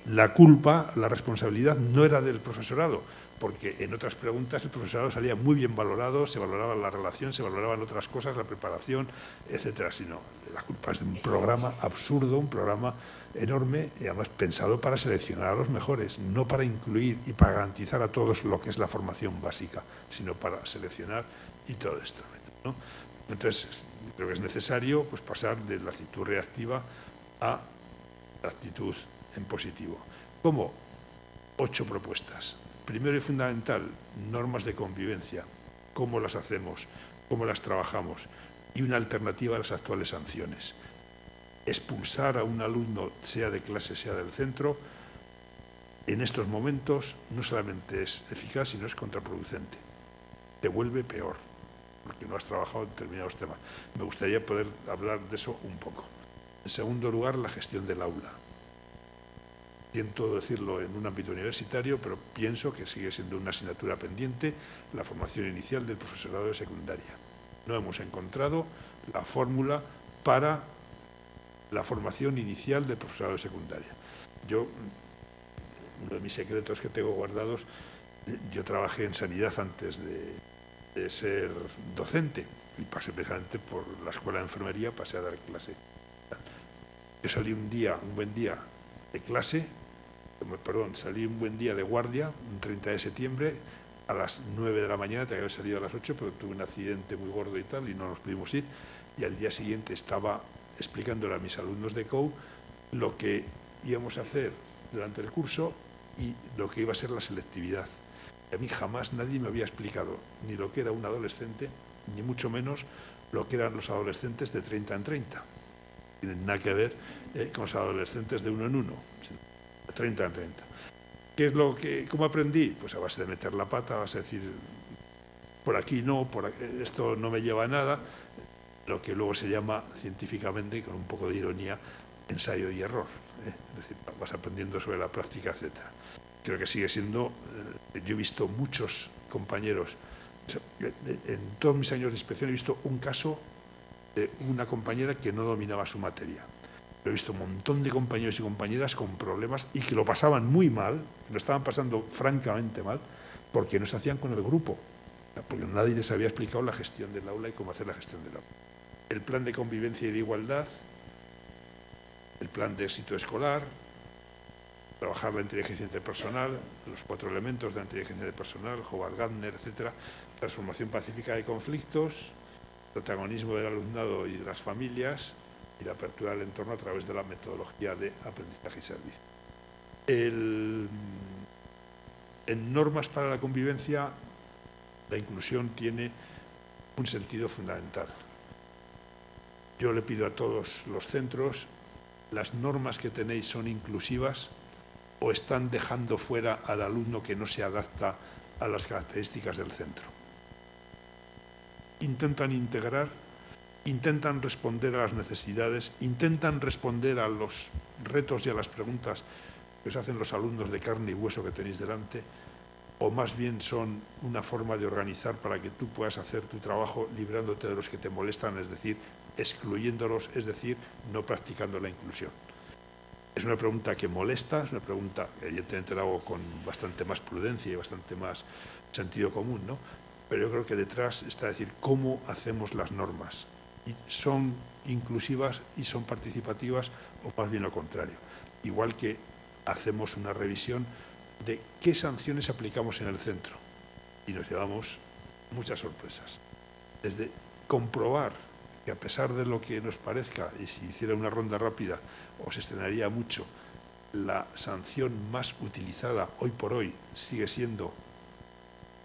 [SPEAKER 3] la culpa, la responsabilidad no era del profesorado, porque en otras preguntas el profesorado salía muy bien valorado, se valoraba la relación, se valoraban otras cosas, la preparación, etcétera. Sino la culpa es de un programa absurdo, un programa enorme y además pensado para seleccionar a los mejores, no para incluir y para garantizar a todos lo que es la formación básica, sino para seleccionar y todo esto, ¿no? Entonces, creo que es necesario pues, pasar de la actitud reactiva a la actitud en positivo. ¿Cómo? 8 propuestas. Primero y fundamental, normas de convivencia. ¿Cómo las hacemos? ¿Cómo las trabajamos? Y una alternativa a las actuales sanciones. Expulsar a un alumno, sea de clase, sea del centro, en estos momentos no solamente es eficaz, sino es contraproducente. Te vuelve peor, porque no has trabajado en determinados temas. Me gustaría poder hablar de eso un poco. En segundo lugar, la gestión del aula. Siento decirlo en un ámbito universitario, pero pienso que sigue siendo una asignatura pendiente la formación inicial del profesorado de secundaria. No hemos encontrado la fórmula para la formación inicial del profesorado de secundaria. Yo, uno de mis secretos que tengo guardados, yo trabajé en sanidad antes de ser docente y pasé precisamente por la escuela de enfermería, pasé a dar clase. Yo salí un buen día de clase, salí un buen día de guardia, un 30 de septiembre, a las 9 de la mañana, tenía que haber salido a las 8, pero tuve un accidente muy gordo y tal, y no nos pudimos ir, y al día siguiente estaba explicándole a mis alumnos de COU lo que íbamos a hacer durante el curso y lo que iba a ser la selectividad. Y a mí jamás nadie me había explicado ni lo que era un adolescente, ni mucho menos lo que eran los adolescentes de 30 en 30. No tienen nada que ver con los adolescentes de 1 en 1, de 30 en 30. ¿Qué es cómo aprendí? Pues a base de meter la pata, a base de decir, por aquí no, esto no me lleva a nada, lo que luego se llama científicamente, con un poco de ironía, ensayo y error. Es decir, vas aprendiendo sobre la práctica, etc. Creo que sigue siendo, yo he visto muchos compañeros, en todos mis años de inspección he visto un caso de una compañera que no dominaba su materia. Pero he visto un montón de compañeros y compañeras con problemas y que lo pasaban muy mal, que lo estaban pasando francamente mal, porque no se hacían con el grupo, porque nadie les había explicado la gestión del aula y cómo hacer la gestión del aula. El plan de convivencia y de igualdad, el plan de éxito escolar, trabajar la inteligencia interpersonal, los 4 elementos de la inteligencia interpersonal, Howard-Gardner, etc., transformación pacífica de conflictos, protagonismo del alumnado y de las familias y la apertura del entorno a través de la metodología de aprendizaje y servicio. En normas para la convivencia, la inclusión tiene un sentido fundamental. Yo le pido a todos los centros, ¿las normas que tenéis son inclusivas o están dejando fuera al alumno que no se adapta a las características del centro? Intentan integrar, intentan responder a las necesidades, intentan responder a los retos y a las preguntas que os hacen los alumnos de carne y hueso que tenéis delante, o más bien son una forma de organizar para que tú puedas hacer tu trabajo librándote de los que te molestan, es decir, excluyéndolos, es decir, no practicando la inclusión. Es una pregunta que molesta, es una pregunta que evidentemente la hago con bastante más prudencia y bastante más sentido común, ¿no? Pero yo creo que detrás está decir cómo hacemos las normas. Y son inclusivas y son participativas o más bien lo contrario. Igual que hacemos una revisión de qué sanciones aplicamos en el centro y nos llevamos muchas sorpresas. Desde comprobar que a pesar de lo que nos parezca, y si hiciera una ronda rápida os estrenaría mucho, la sanción más utilizada hoy por hoy sigue siendo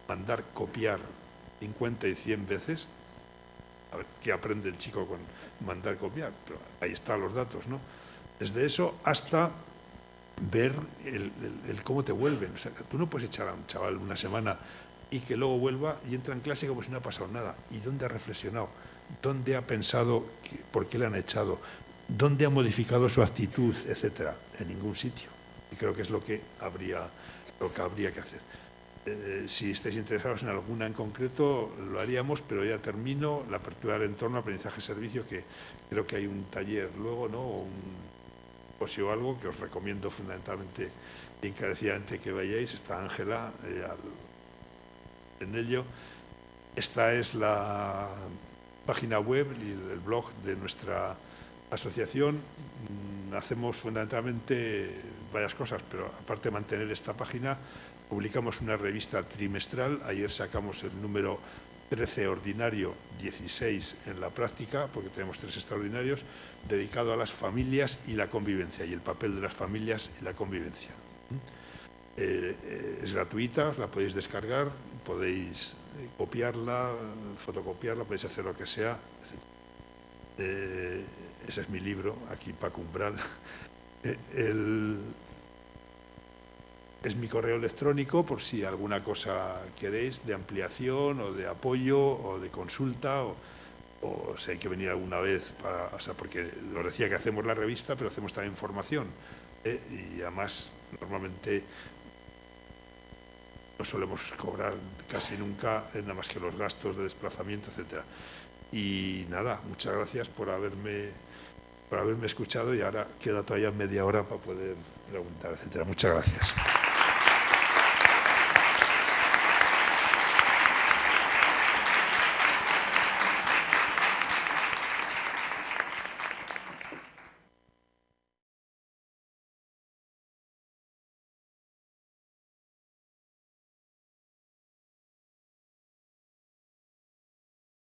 [SPEAKER 3] mandar copiar 50 y 100 veces. A ver, ¿qué aprende el chico con mandar copiar? Pero ahí están los datos, ¿no? Desde eso hasta ver el cómo te vuelven. O sea, tú no puedes echar a un chaval una semana y que luego vuelva y entra en clase como si no ha pasado nada. ¿Y dónde ha reflexionado? ¿Dónde ha pensado por qué le han echado? ¿Dónde ha modificado su actitud, etcétera? En ningún sitio. Y creo que es lo que habría que hacer. Si estáis interesados en alguna en concreto, lo haríamos, pero ya termino la apertura del entorno aprendizaje-servicio, que creo que hay un taller luego, ¿no? O o algo que os recomiendo fundamentalmente y encarecidamente que vayáis. Está Ángela en ello. Esta es la página web y el blog de nuestra asociación. Hacemos fundamentalmente varias cosas, pero aparte de mantener esta página, publicamos una revista trimestral. Ayer sacamos el número 13 ordinario, 16 en la práctica, porque tenemos 3 extraordinarios, dedicado a las familias y la convivencia, y el papel de las familias y la convivencia. Es gratuita, os la podéis descargar, podéis copiarla, fotocopiarla, podéis hacer lo que sea. Ese es mi libro, aquí Paco Umbral. Es mi correo electrónico por si alguna cosa queréis de ampliación o de apoyo o de consulta o si hay que venir alguna vez, porque os decía que hacemos la revista, pero hacemos también formación. Y además, normalmente no solemos cobrar casi nunca, nada más que los gastos de desplazamiento, etcétera. Y nada, muchas gracias por haberme escuchado, y ahora queda todavía media hora para poder preguntar, etcétera. Muchas gracias.